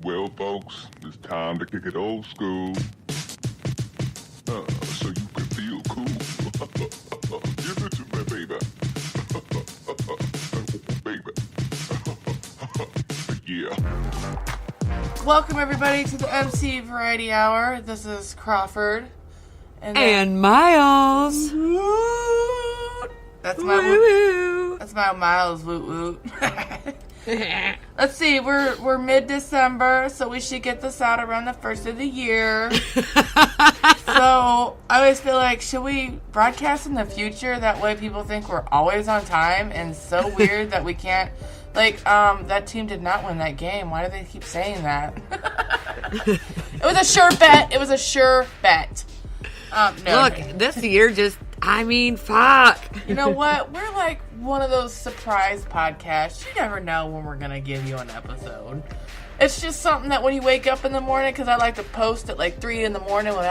Well, folks, it's time to kick it old school. So you can feel cool. Give it to me, baby. Baby. Yeah. Welcome, everybody, to the MC Variety Hour. This is Crawford. And Miles. That's my Miles woot woot. Let's see, we're mid-December, so we should get this out around the first of the year. So I always feel like, should we broadcast in the future? That way people think we're always on time, and so weird that we can't. Like, that team did not win that game. Why do they keep saying that? It was a sure bet. It was a sure bet. No. Look, this year fuck. You know what? We're like one of those surprise podcasts. You never know when we're going to give you an episode. It's just something that when you wake up in the morning, because I like to post at like 3 in the morning when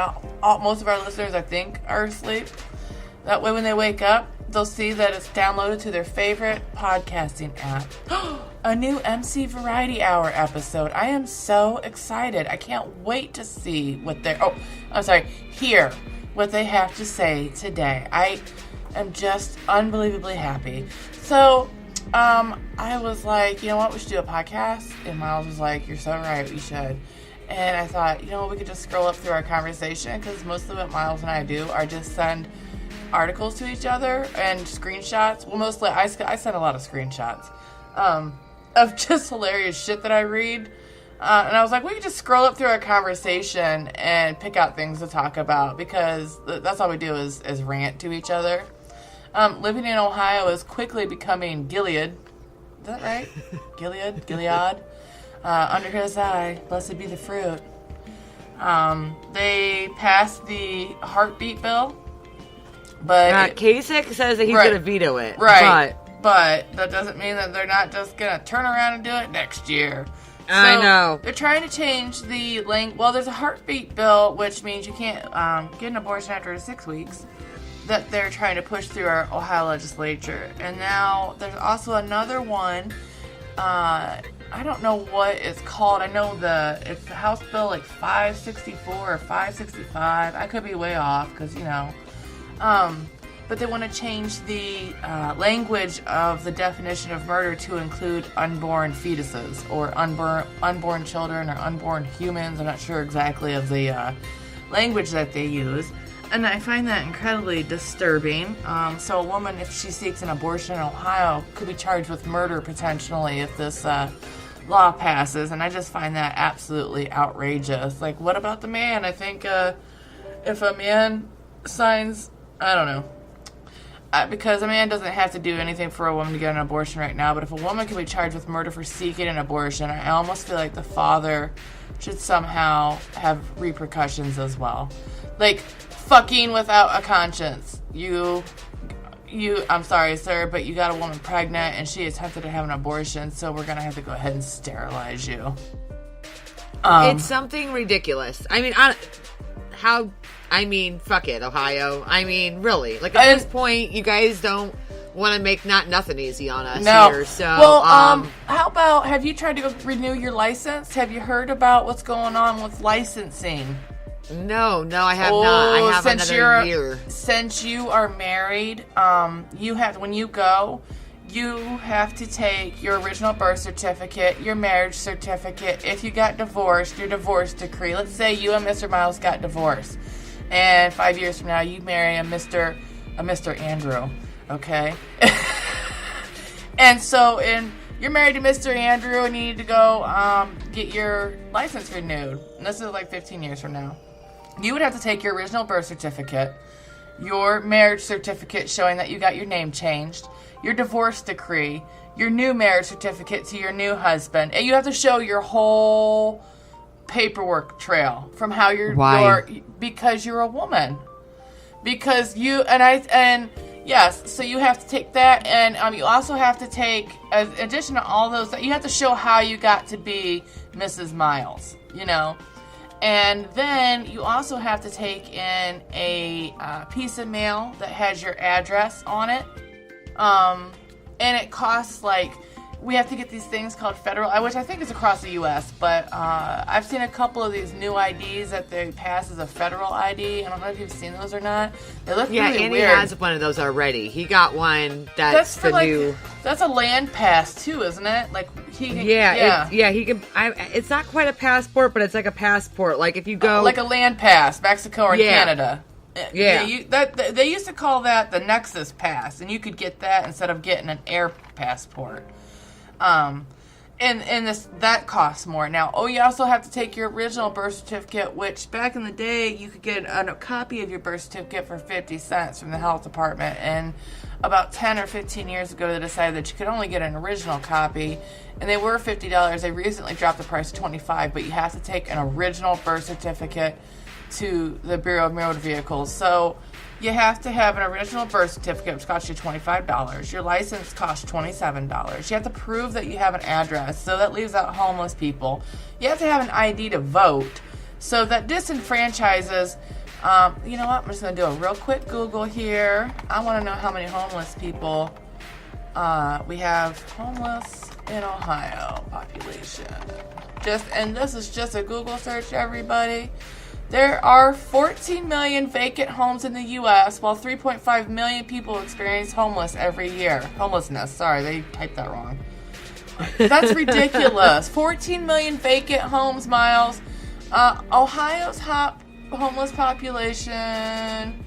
most of our listeners, I think, are asleep. That way when they wake up, they'll see that it's downloaded to their favorite podcasting app. A new MC Variety Hour episode. I am so excited. I can't wait to see hear what they have to say today. I am just unbelievably happy. So, I was like, you know what, we should do a podcast? And Miles was like, you're so right, we should. And I thought, you know what, we could just scroll up through our conversation, because most of what Miles and I do are just send articles to each other and screenshots. Well, mostly I send a lot of screenshots of just hilarious shit that I read. And I was like, we could just scroll up through our conversation and pick out things to talk about, because that's all we do is rant to each other. Living in Ohio is quickly becoming Gilead. Is that right? Gilead. Under his eye, blessed be the fruit. They passed the heartbeat bill. But Kasich says that he's going to veto it. Right. But that doesn't mean that they're not just going to turn around and do it next year. I know. They're trying to change the length. Well, there's a heartbeat bill, which means you can't get an abortion after 6 weeks, that they're trying to push through our Ohio legislature. And now there's also another one. I don't know what it's called. I know it's the House Bill like 564 or 565. I could be way off because, but they want to change the language of the definition of murder to include unborn fetuses or unborn children or unborn humans. I'm not sure exactly of the language that they use. And I find that incredibly disturbing. So a woman, if she seeks an abortion in Ohio, could be charged with murder potentially if this law passes. And I just find that absolutely outrageous. Like, what about the man? I think if a man signs, I don't know. Because a man doesn't have to do anything for a woman to get an abortion right now, but if a woman can be charged with murder for seeking an abortion, I almost feel like the father should somehow have repercussions as well. Like, fucking without a conscience. I'm sorry, sir, but you got a woman pregnant and she attempted to have an abortion, so we're going to have to go ahead and sterilize you. It's something ridiculous. Fuck it, Ohio. Really. Like, at this point, you guys don't want to make nothing easy on us here. So, well, how about, have you tried to go renew your license? Have you heard about what's going on with licensing? No, I have not. I have another year. Since you are married, when you go, you have to take your original birth certificate, your marriage certificate. If you got divorced, your divorce decree. Let's say you and Mr. Miles got divorced, and 5 years from now you marry a Mr. Andrew, okay? And so you're married to Mr. Andrew and you need to go get your license renewed. And this is like 15 years from now. You would have to take your original birth certificate, your marriage certificate showing that you got your name changed, your divorce decree, your new marriage certificate to your new husband, and you have to show your whole paperwork trail from how because you're a woman. Because yes, so you have to take that, and you also have to take, in addition to all those, you have to show how you got to be Mrs. Miles, And then you also have to take in a piece of mail that has your address on it. And it costs like we have to get these things called federal, which I think is across the U.S., but I've seen a couple of these new IDs that they pass as a federal ID. I don't know if you've seen those or not. They look really Andy weird. has one of those already. He got one that's the new... That's a land pass, too, isn't it? Like, he can... he can... it's not quite a passport, but it's like a passport. Like, if you go... like a land pass, Mexico or Canada. Yeah. They used to call that the Nexus Pass, and you could get that instead of getting an air passport. And that costs more. Now, you also have to take your original birth certificate, which back in the day, you could get a copy of your birth certificate for 50 cents from the health department. And about 10 or 15 years ago, they decided that you could only get an original copy. And they were $50. They recently dropped the price to $25, but you have to take an original birth certificate to the Bureau of Motor Vehicles. So you have to have an original birth certificate, which costs you $25. Your license costs $27. You have to prove that you have an address, so that leaves out homeless people. You have to have an ID to vote, so that disenfranchises. You know what? I'm just going to do a real quick Google here. I want to know how many homeless people we have homeless in Ohio population. And this is just a Google search, everybody. There are 14 million vacant homes in the U.S., while 3.5 million people experience homelessness. Sorry, they typed that wrong. That's ridiculous. 14 million vacant homes, Miles. Ohio's homeless population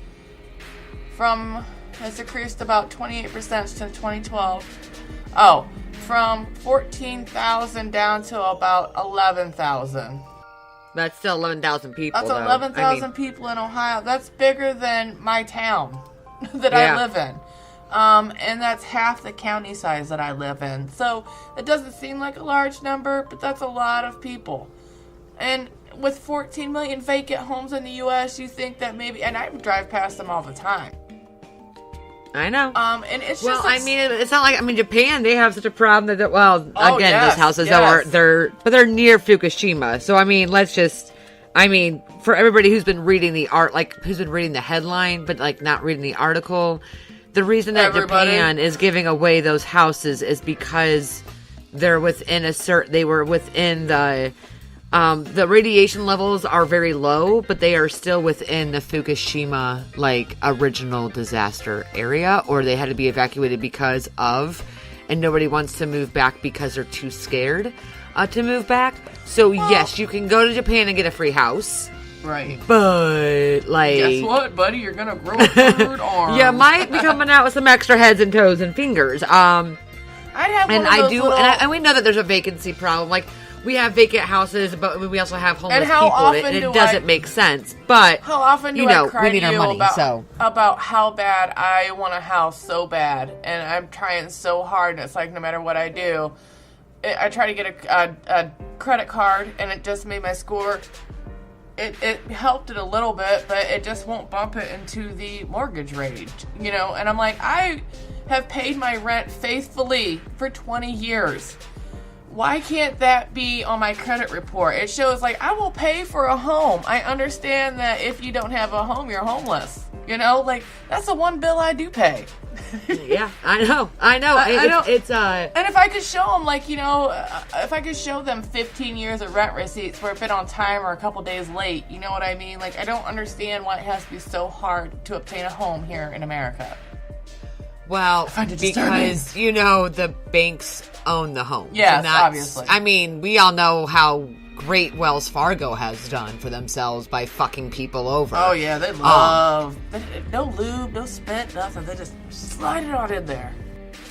has decreased about 28% since 2012. From 14,000 down to about 11,000. That's still 11,000 people. That's 11,000 people in Ohio. That's bigger than my town that I live in. And that's half the county size that I live in. So it doesn't seem like a large number, but that's a lot of people. And with 14 million vacant homes in the U.S., you think that maybe, and I drive past them all the time. I know. And it's just... Well, it's not like... Japan, they have such a problem that... those houses, they're near Fukushima. So, let's just... for everybody who's been reading who's been reading the headline, but, not reading the article, the reason that Japan is giving away those houses is because they're within they were within the radiation levels are very low, but they are still within the Fukushima, original disaster area, or they had to be evacuated because of, and nobody wants to move back because they're too scared to move back. So, yes, you can go to Japan and get a free house. Right. But, guess what, buddy? You're gonna grow a third arm. You might be coming out with some extra heads and toes and fingers. I'd have one of those little... and we know that there's a vacancy problem. We have vacant houses, but we also have homeless people, and it doesn't make sense. But how often do I cry we need to our you money, about how bad I want a house so bad, and I'm trying so hard, and it's like no matter what I do, I try to get a credit card, and it just made my score. It helped it a little bit, but it just won't bump it into the mortgage rate, And I'm like, I have paid my rent faithfully for 20 years. Why can't that be on my credit report? It shows, I will pay for a home. I understand that if you don't have a home, you're homeless. That's the one bill I do pay. Yeah, I know. It's And if I could show them, if I could show them 15 years of rent receipts where I've been on time or a couple days late, you know what I mean? I don't understand why it has to be so hard to obtain a home here in America. Well, because, the banks own the homes. Yes, obviously. We all know how great Wells Fargo has done for themselves by fucking people over. Oh, yeah, they love... no lube, no spit, nothing. They just slide it on in there.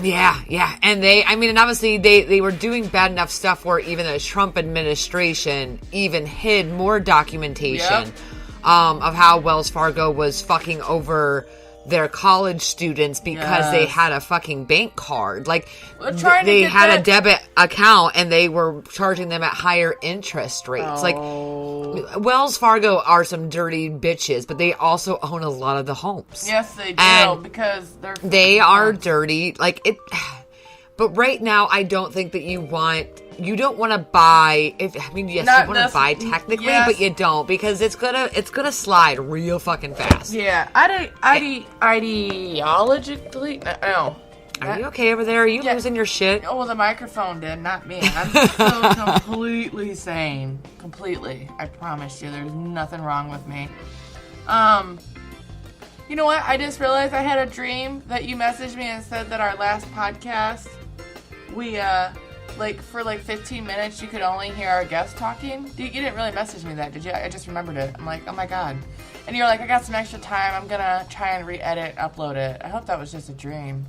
Yeah. And and obviously they were doing bad enough stuff where even the Trump administration even hid more documentation of how Wells Fargo was fucking over their college students because they had a fucking bank card. They had a debit account and they were charging them at higher interest rates. Wells Fargo are some dirty bitches, but they also own a lot of the homes. Yes, they do, because they are dirty. But right now, I don't think that you don't want to buy. You want to buy technically, but you don't, because it's gonna slide real fucking fast. Yeah, ideologically, no. Are you okay over there? Are you losing your shit? Oh, well, the microphone did, not me. I'm so completely sane. Completely. I promise you, there's nothing wrong with me. You know what? I just realized I had a dream that you messaged me and said that our last podcast, we, for 15 minutes, you could only hear our guests talking. You didn't really message me that, did you? I just remembered it. I'm like, oh my God. And you're like, I got some extra time. I'm going to try and re-edit, upload it. I hope that was just a dream.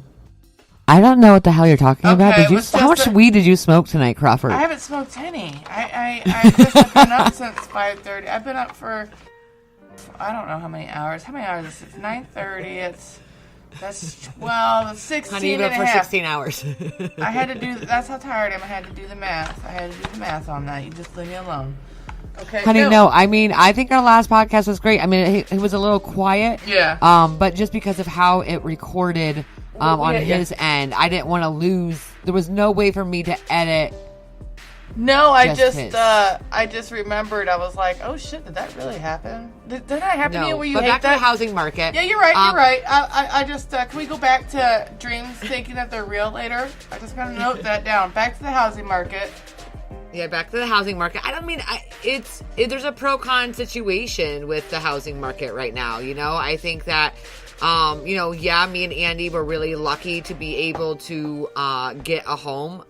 I don't know what the hell you're talking about. How much weed did you smoke tonight, Crawford? I haven't smoked any. I just have been up since 5:30. I've been up for, I don't know how many hours. How many hours is it? It's 9:30. That's 12, 16 Honey, you've been up for 16 hours. I had to do, that's how tired I am. I had to do the math. I had to do the math on that. You just leave me alone. Okay. Honey, no. I mean, I think our last podcast was great. I mean, it was a little quiet. Yeah. But just because of how it recorded on his end, I didn't want to lose. There was no way for me to edit. No, I just remembered. I was like, oh shit, did that really happen? Did that happen to you where you hate back that? to the housing market. Yeah, you're right. You're right. I just can we go back to dreams thinking that they're real later? I just gotta note that down. Back to the housing market. Yeah, back to the housing market. I don't mean there's a pro-con situation with the housing market right now. You know, I think that, me and Andy were really lucky to be able to get a home.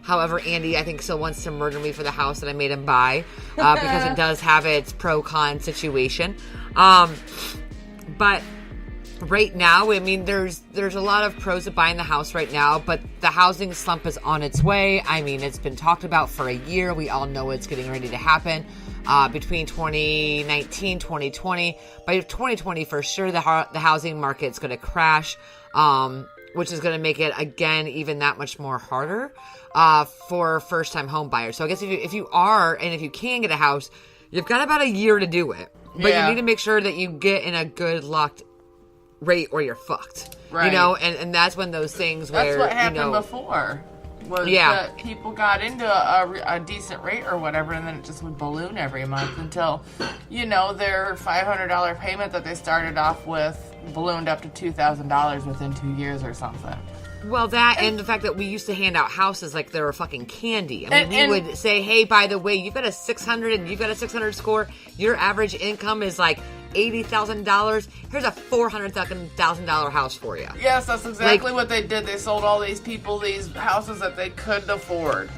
However, Andy, I think, still wants to murder me for the house that I made him buy because it does have its pro-con situation. But right now, I mean, there's a lot of pros to buying the house right now, but the housing slump is on its way. I mean, it's been talked about for a year. We all know it's getting ready to happen between 2019, 2020. By 2020, for sure, the housing market's going to crash, which is going to make it, again, even that much more harder for first-time home buyers. So I guess if you are, and if you can get a house, you've got about a year to do it. But you need to make sure that you get in a good locked rate or you're fucked. Right. You know, and that's when those things where, that's what happened before. Was that people got into a decent rate or whatever, and then it just would balloon every month until, their $500 payment that they started off with ballooned up to $2,000 within 2 years or something. Well, that and the fact that we used to hand out houses like they were fucking candy. I mean, we would say, hey, by the way, you've got a 600 and you've got a 600 score. Your average income is like $80,000. Here's a $400,000 house for you. Yes, that's exactly what they did. They sold all these people these houses that they couldn't afford.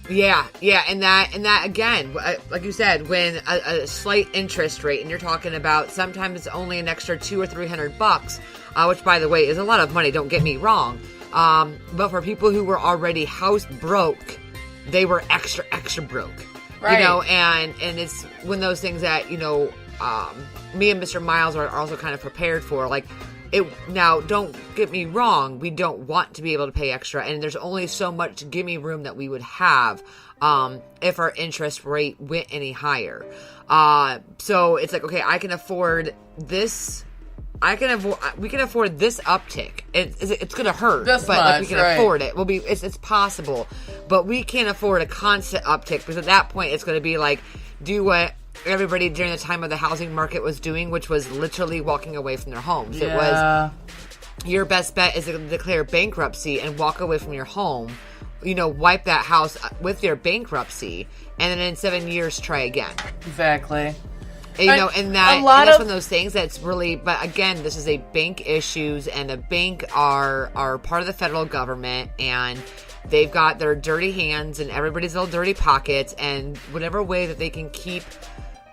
Yeah, and that again, like you said, when a slight interest rate, and you're talking about sometimes it's only an extra $200 or $300, which by the way is a lot of money. Don't get me wrong, but for people who were already house broke, they were extra broke, right. And it's when those things that me and Mr. Miles are also kind of prepared for, like. Now, don't get me wrong, we don't want to be able to pay extra, and there's only so much gimme room that we would have if our interest rate went any higher. So it's like, okay, I can afford this. We can afford this uptick. It's going to hurt, but we can afford it. It's possible, but we can't afford a constant uptick because at that point it's going to be like, do what everybody during the time of the housing market was doing, which was literally walking away from their homes. Yeah. It was your best bet is to declare bankruptcy and walk away from your home, wipe that house with your bankruptcy, and then in 7 years try again. Exactly. And that's one of those things that's really, but again, this is a bank issues, and the bank are part of the federal government, and they've got their dirty hands and everybody's little dirty pockets, and whatever way that they can keep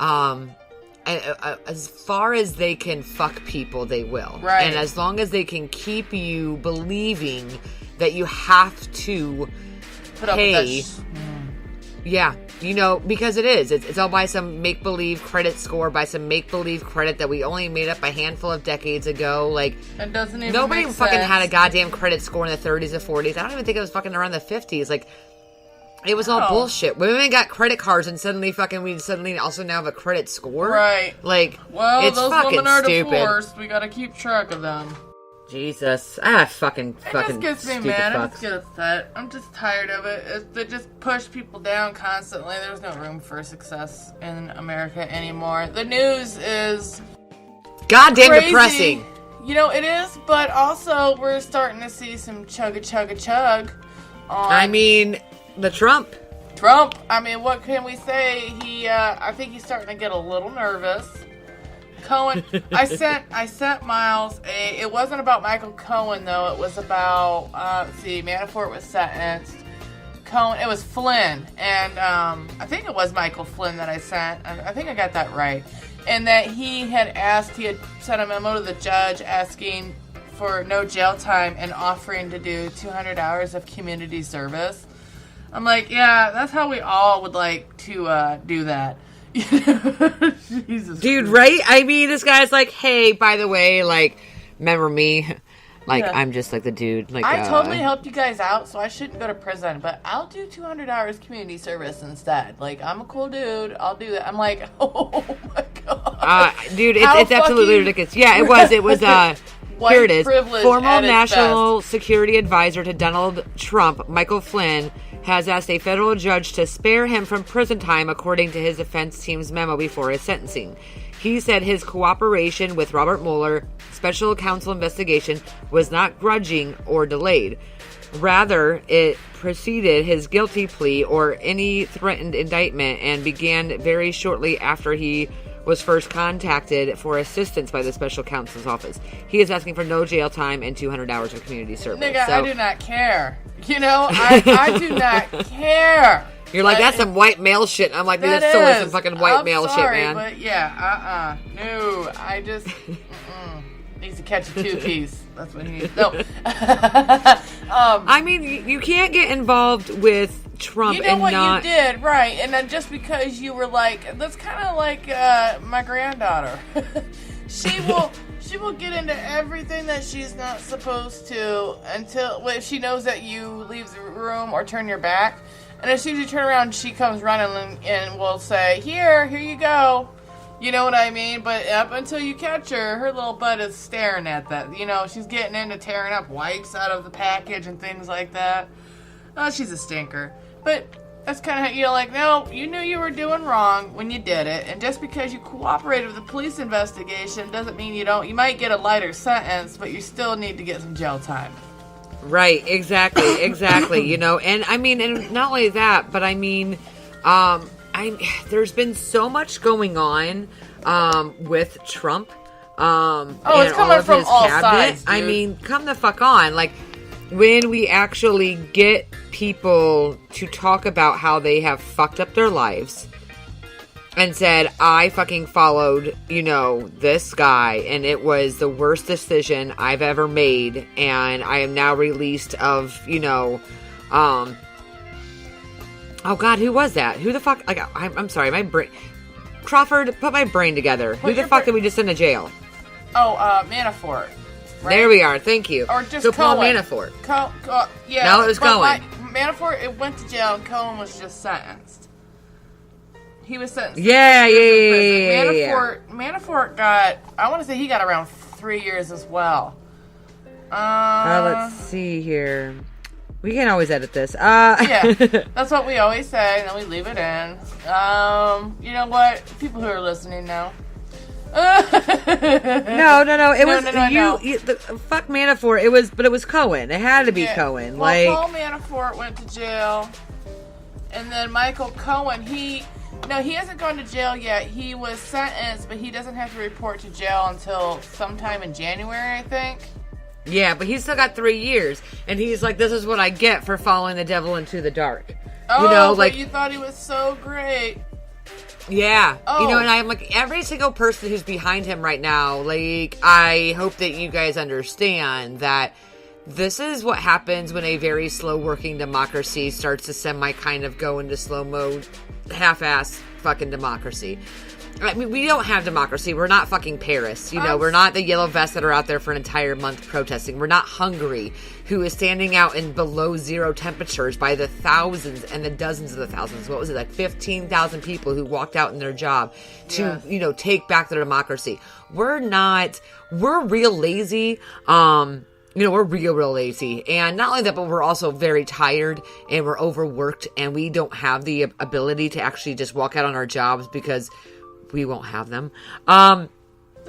as far as they can fuck people, they will. Right. And as long as they can keep you believing that you have to pay. Yeah. Because it is. It's all by some make-believe credit score, by some make-believe credit that we only made up a handful of decades ago. Like, it doesn't even nobody make fucking sense. Had a goddamn credit score in the 30s or 40s. I don't even think it was fucking around the 50s. Like, it was all bullshit. Women got credit cards and we suddenly also now have a credit score. Right. Like, well, it's those fucking women are stupid. divorced. We gotta keep track of them. Jesus. Fucking It just gets me mad. fucks. I just get upset. I'm just tired of it. They just push people down constantly. There's no room for success in America anymore. The news is goddamn crazy. depressing. It is, but also we're starting to see some chug on... I mean, the Trump. I mean, what can we say? I think he's starting to get a little nervous. Cohen, I sent Miles it wasn't about Michael Cohen, though. It was about, Manafort was sentenced. Cohen, it was Flynn, and I think it was Michael Flynn that I sent. I think I got that right. And that he had sent a memo to the judge asking for no jail time and offering to do 200 hours of community service. I'm like, yeah, that's how we all would like to do that. Jesus Dude, Christ. right? I mean, this guy's like, hey, by the way, like, remember me? Like, yeah. I'm just like the dude. Like, I totally helped you guys out, so I shouldn't go to prison, but I'll do 200 hours community service instead. Like, I'm a cool dude. I'll do that. I'm like, oh my God. Dude, it's absolutely ridiculous. Yeah, it was, here it is. Former National Security Advisor to Donald Trump, Michael Flynn, has asked a federal judge to spare him from prison time, according to his defense team's memo before his sentencing. He said his cooperation with Robert Mueller special counsel investigation was not grudging or delayed. Rather, it preceded his guilty plea or any threatened indictment and began very shortly after he was first contacted for assistance by the special counsel's office. He is asking for no jail time and 200 hours of community service. Nigga, I do not care. I do not care. You're like, that's some white male shit. I'm like, dude, that's totally some fucking white male shit, man. But yeah, no, I just needs to catch a two-piece. That's what he needs. No. I mean, you can't get involved with Trump and not... You know what you did, right. And then just because you were like... That's kind of like my granddaughter. She will get into everything that she's not supposed to until... if she knows that you leave the room or turn your back. And as soon as you turn around, she comes running and will say, here you go. You know what I mean? But up until you catch her, her little butt is staring at that. She's getting into tearing up wipes out of the package and things like that. Oh, she's a stinker. But that's kind of how, no, you knew you were doing wrong when you did it. And just because you cooperated with the police investigation doesn't mean you don't. You might get a lighter sentence, but you still need to get some jail time. Right, exactly. And I mean, and not only that, but I mean, there's been so much going on with Trump. It's coming from all sides, dude. I mean, come the fuck on. Like, when we actually get people to talk about how they have fucked up their lives and said, I fucking followed, this guy, and it was the worst decision I've ever made, and I am now released of, oh God, who was that? Who the fuck? Like, I'm sorry, my brain. Crawford, put my brain together. Who the fuck did we just send to jail? Oh, Manafort. Right? There we are. Thank you. Or just so Cohen. Paul Manafort. Yeah. No, it was Cohen. Manafort, it went to jail, and Cohen was just sentenced. He was sentenced. Yeah. Manafort got, I want to say he got around 3 years as well. Let's see here. We can always edit this. Yeah, that's what we always say, and then we leave it in. You know what? People who are listening know. No. It was fuck Manafort. It was Cohen. It had to be Cohen. Well, Paul Manafort went to jail, and then Michael Cohen. He hasn't gone to jail yet. He was sentenced, but he doesn't have to report to jail until sometime in January, I think. Yeah, but he's still got 3 years, and he's like, this is what I get for following the devil into the dark. Oh, but you thought he was so great. Yeah. Oh. And I'm like, every single person who's behind him right now, like, I hope that you guys understand that this is what happens when a very slow-working democracy starts to semi-kind of go into slow-mo, half-ass fucking democracy. I mean, we don't have democracy. We're not fucking Paris. We're not the yellow vests that are out there for an entire month protesting. We're not Hungary, who is standing out in below zero temperatures by the thousands and the dozens of the thousands. What was it, like 15,000 people who walked out in their job to, take back their democracy. We're real lazy. We're real lazy. And not only that, but we're also very tired and we're overworked and we don't have the ability to actually just walk out on our jobs because we won't have them. That's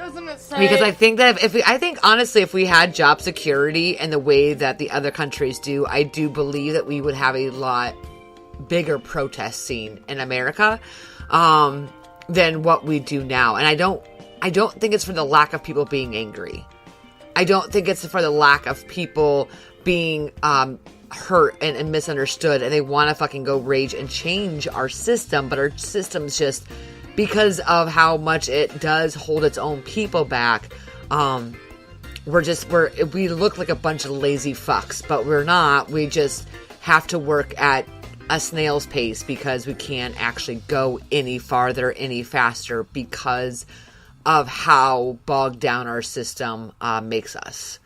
Doesn't it say? Because I think that honestly, if we had job security and the way that the other countries do, I do believe that we would have a lot bigger protest scene in America than what we do now. And I don't think it's for the lack of people being angry. I don't think it's for the lack of people being hurt and misunderstood, and they want to fucking go rage and change our system, but our system's just, because of how much it does hold its own people back, we look like a bunch of lazy fucks, but we're not. We just have to work at a snail's pace because we can't actually go any farther, any faster, because of how bogged down our system makes us.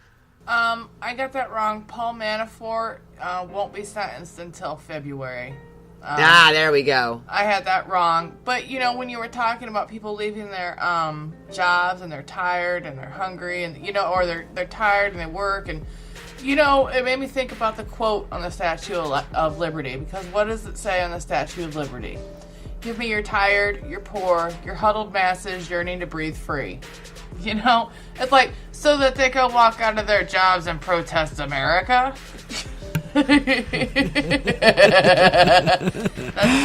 I got that wrong. Paul Manafort won't be sentenced until February. There we go. I had that wrong. But, when you were talking about people leaving their jobs and they're tired and they're hungry and, or they're tired and they work and, it made me think about the quote on the Statue of Liberty, because what does it say on the Statue of Liberty? Give me your tired, your poor, your huddled masses yearning to breathe free. It's like, so that they can walk out of their jobs and protest America. That's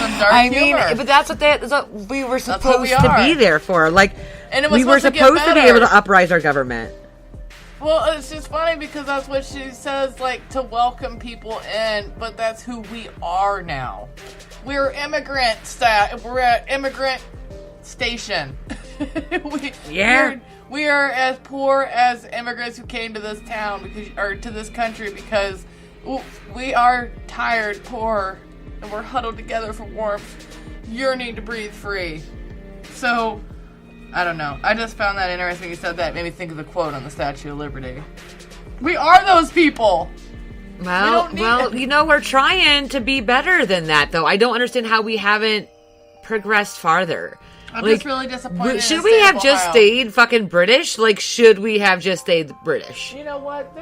some dark humor. But that's what we were supposed to be there for. Like, and we were supposed to be able to uprise our government. Well, it's just funny because that's what she says, like, to welcome people in, but that's who we are now. We're immigrant We're at immigrant station. We are as poor as immigrants who came to this town to this country because we are tired, poor, and we're huddled together for warmth, yearning to breathe free. So, I don't know. I just found that interesting. You said that. It made me think of the quote on the Statue of Liberty. We are those people. Well, we're trying to be better than that, though. I don't understand how we haven't progressed farther. I'm just really disappointed. Should we have just stayed fucking British? Like, should we have just stayed British? You know what?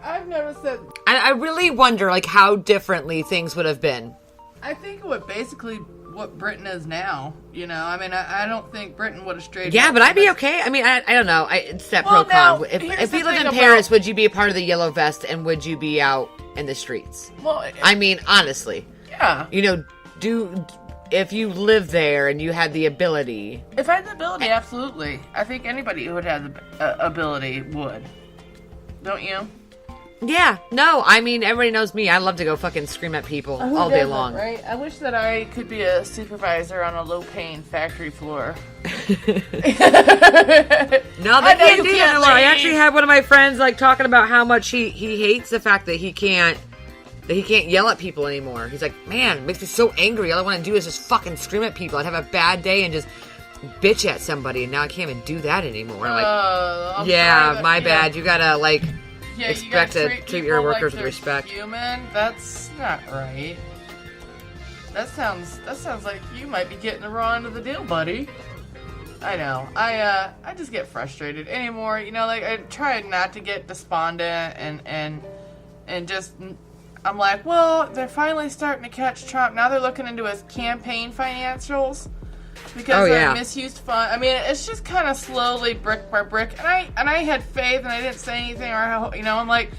I've noticed that. I really wonder, like, how differently things would have been. I think it would basically what Britain is now. I mean, I don't think Britain would have strayed. Yeah, but I'd be okay. I mean, I don't know. It's that pro con. If you lived in Paris, would you be a part of the yellow vest and would you be out in the streets? Well, I mean, honestly. Yeah. If you lived there and you had the ability. If I had the ability, absolutely. I think anybody who would have the ability would. Don't you? Yeah. No, I mean, everybody knows me. I love to go fucking scream at people all day long. Right? I wish that I could be a supervisor on a low-paying factory floor. No, they can't do that anymore. I actually had one of my friends talking about how much he hates the fact that he can't yell at people anymore. He's like, man, it makes me so angry. All I want to do is just fucking scream at people. I'd have a bad day and just bitch at somebody, and now I can't even do that anymore. I'm my bad. You gotta expect to treat your workers with respect. Human? That's not right. That sounds like you might be getting the raw end of the deal, buddy. I know. I just get frustrated anymore. I try not to get despondent and just. I'm like, well, they're finally starting to catch Trump. Now they're looking into his campaign financials because of misused funds. I mean, it's just kind of slowly, brick by brick. And I had faith, and I didn't say anything, I'm like,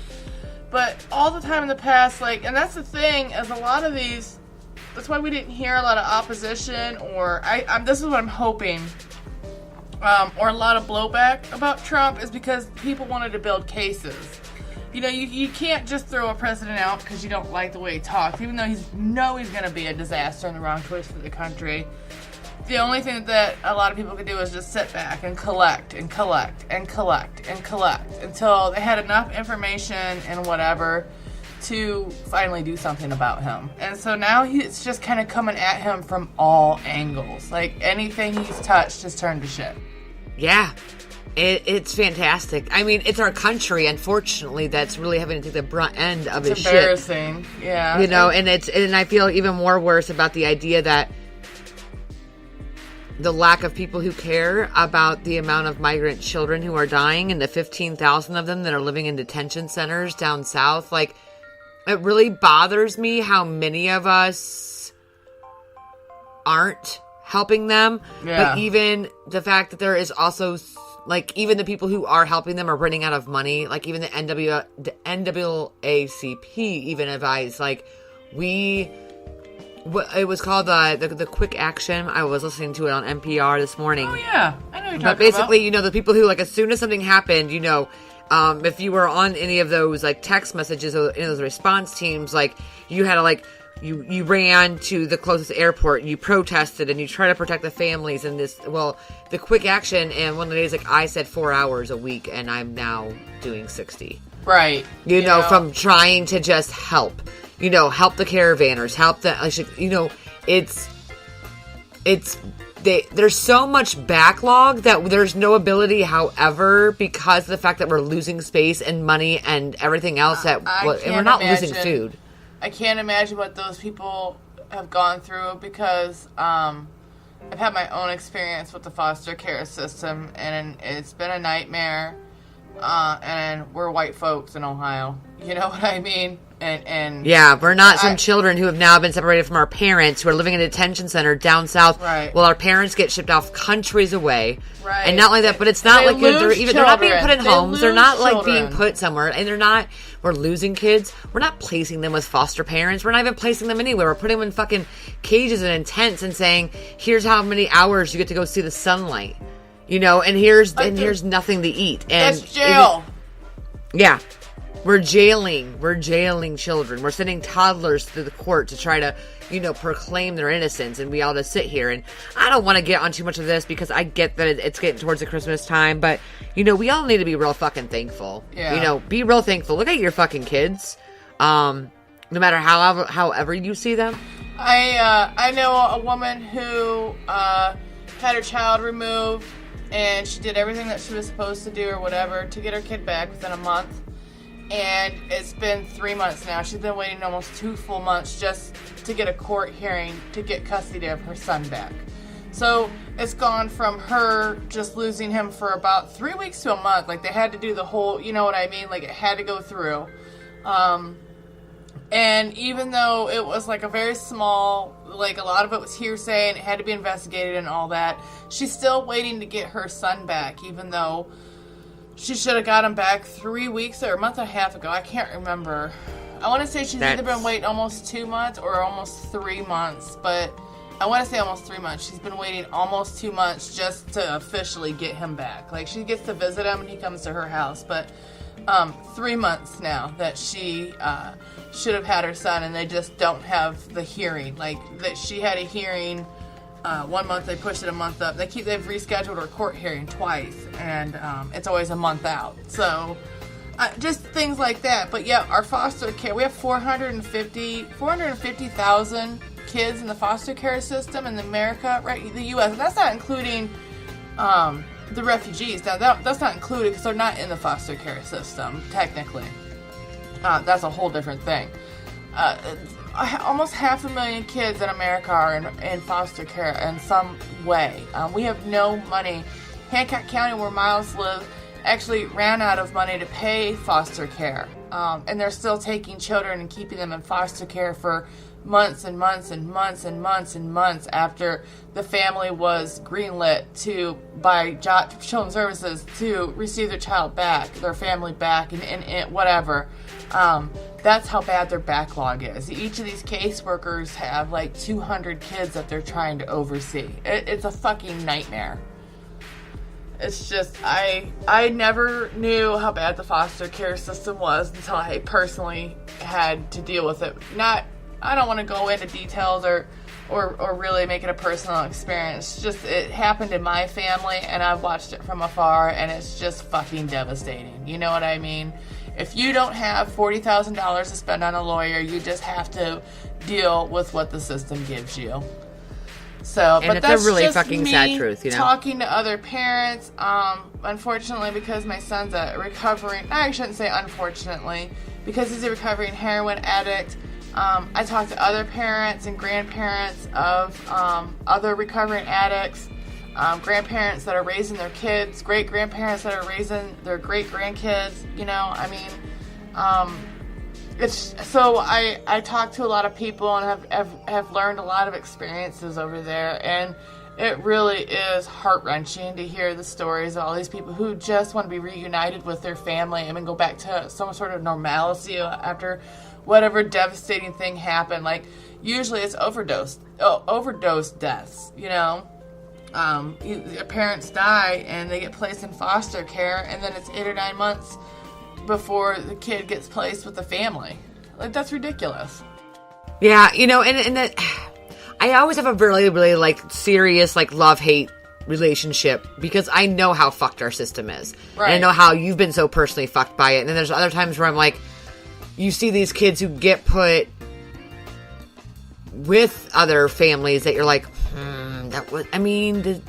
but all the time in the past, and that's the thing, is a lot of these. That's why we didn't hear a lot of opposition, or this is what I'm hoping, or a lot of blowback about Trump, is because people wanted to build cases. You can't just throw a president out because you don't like the way he talks, even though he's going to be a disaster and the wrong choice for the country. The only thing that a lot of people could do is just sit back and collect and collect and collect and collect until they had enough information and whatever to finally do something about him. And so now it's just kind of coming at him from all angles. Like, anything he's touched has turned to shit. Yeah. It's fantastic. I mean, it's our country, unfortunately, that's really having to take the brunt end of his shit. It's embarrassing. Yeah. And I feel even more worse about the idea that the lack of people who care about the amount of migrant children who are dying and the 15,000 of them that are living in detention centers down south. It really bothers me how many of us aren't helping them. Yeah. But even the fact that there is also like, even the people who are helping them are running out of money. Like, even the NAACP even advised, like, it was called the quick action. I was listening to it on NPR this morning. Oh, yeah. I know you're talking But basically, the people who, like, as soon as something happened, if you were on any of those, like, text messages or any of those response teams, like, you had to, like, you ran to the closest airport and you protested and you try to protect the families and the quick action. And one of the days, like, I said 4 hours a week and I'm now doing 60. Right. From trying to just help, help the caravanners, help the, there's so much backlog that there's no ability, however, because of the fact that we're losing space and money and everything else and we're not losing food. I can't imagine what those people have gone through because I've had my own experience with the foster care system and it's been a nightmare. And we're white folks in Ohio. You know what I mean? And yeah, we're not some children who have now been separated from our parents who are living in a detention center down south. Right. Well, our parents get shipped off countries away. Right. And not only that, but it's not like they're not being put in homes. They're not like being put somewhere. And we're losing kids. We're not placing them with foster parents. We're not even placing them anywhere. We're putting them in fucking cages and in tents and saying, here's how many hours you get to go see the sunlight. And here's nothing to eat. And that's jail. Yeah. We're jailing children. We're sending toddlers to the court to try to, proclaim their innocence, and we all just sit here. And I don't want to get on too much of this because I get that it's getting towards the Christmas time, but, we all need to be real fucking thankful. Yeah. Be real thankful. Look at your fucking kids. No matter however you see them. I know a woman who had her child removed, and she did everything that she was supposed to do or whatever to get her kid back within a month. And it's been 3 months now. She's been waiting almost 2 full months just to get a court hearing to get custody of her son back. So it's gone from her just losing him for about 3 weeks to a month. Like, they had to do the whole, you know what I mean? Like, it had to go through. And even though it was like a very small, like a lot of it was hearsay and it had to be investigated and all that, she's still waiting to get her son back, even though she should have got him back 3 weeks or a month and a half ago. I can't remember. I want to say she's either been waiting almost 2 months or almost 3 months, but I want to say almost 3 months. She's been waiting almost 2 months just to officially get him back. Like, she gets to visit him and he comes to her house, but 3 months now that she should have had her son, and they just don't have the hearing. Like, that she had a hearing 1 month, they pushed it a month up. They've rescheduled her court hearing twice, and it's always a month out. So just things like that. But yeah, our foster care, we have 450,000 kids in the foster care system in America, right? The U.S. And that's not including the refugees. Now that's not included because they're not in the foster care system technically. That's a whole different thing. Almost 500,000 kids in America are in foster care in some way. We have no money. Hancock County, where Miles lives, actually ran out of money to pay foster care. And they're still taking children and keeping them in foster care for months and months and months and months and months after the family was greenlit by Children's Services to receive their child back, their family back, and whatever. That's how bad their backlog is. Each of these caseworkers have like 200 kids that they're trying to oversee. It's a fucking nightmare. It's just, I never knew how bad the foster care system was until I personally had to deal with it. I don't want to go into details or really make it a personal experience. Just, it happened in my family, and I've watched it from afar, and it's just fucking devastating. You know what I mean? If you don't have $40,000 to spend on a lawyer, you just have to deal with what the system gives you. So, and but it's that's a really just fucking me sad truth, talking to other parents. Unfortunately, because my son's I shouldn't say unfortunately, because he's a recovering heroin addict, I talk to other parents and grandparents of other recovering addicts, grandparents that are raising their kids, great-grandparents that are raising their great-grandkids, I talk to a lot of people and have learned a lot of experiences over there, and It really is heart-wrenching to hear the stories of all these people who just want to be reunited with their family and then go back to some sort of normalcy after whatever devastating thing happened. Like, usually it's overdose deaths, you know? Parents die and they get placed in foster care, and then it's 8 or 9 months before the kid gets placed with the family. Like, that's ridiculous. Yeah, you know, and that... I always have a really, really, like, serious, like, love-hate relationship because I know how fucked our system is. Right. And I know how you've been so personally fucked by it. And then there's other times where I'm like, you see these kids who get put with other families that you're like, that was, I mean,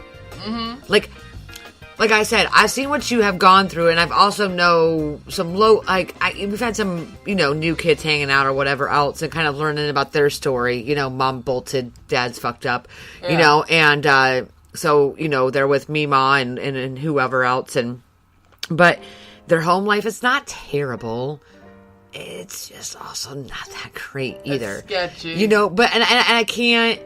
like I said, I've seen what you have gone through, and I've also know some we've had some, you know, new kids hanging out or whatever else and kind of learning about their story. You know, mom bolted, dad's fucked up, you know, and so, you know, they're with Mima and whoever else, but their home life is not terrible. It's just also not that great either. It's sketchy. You know, but, and I can't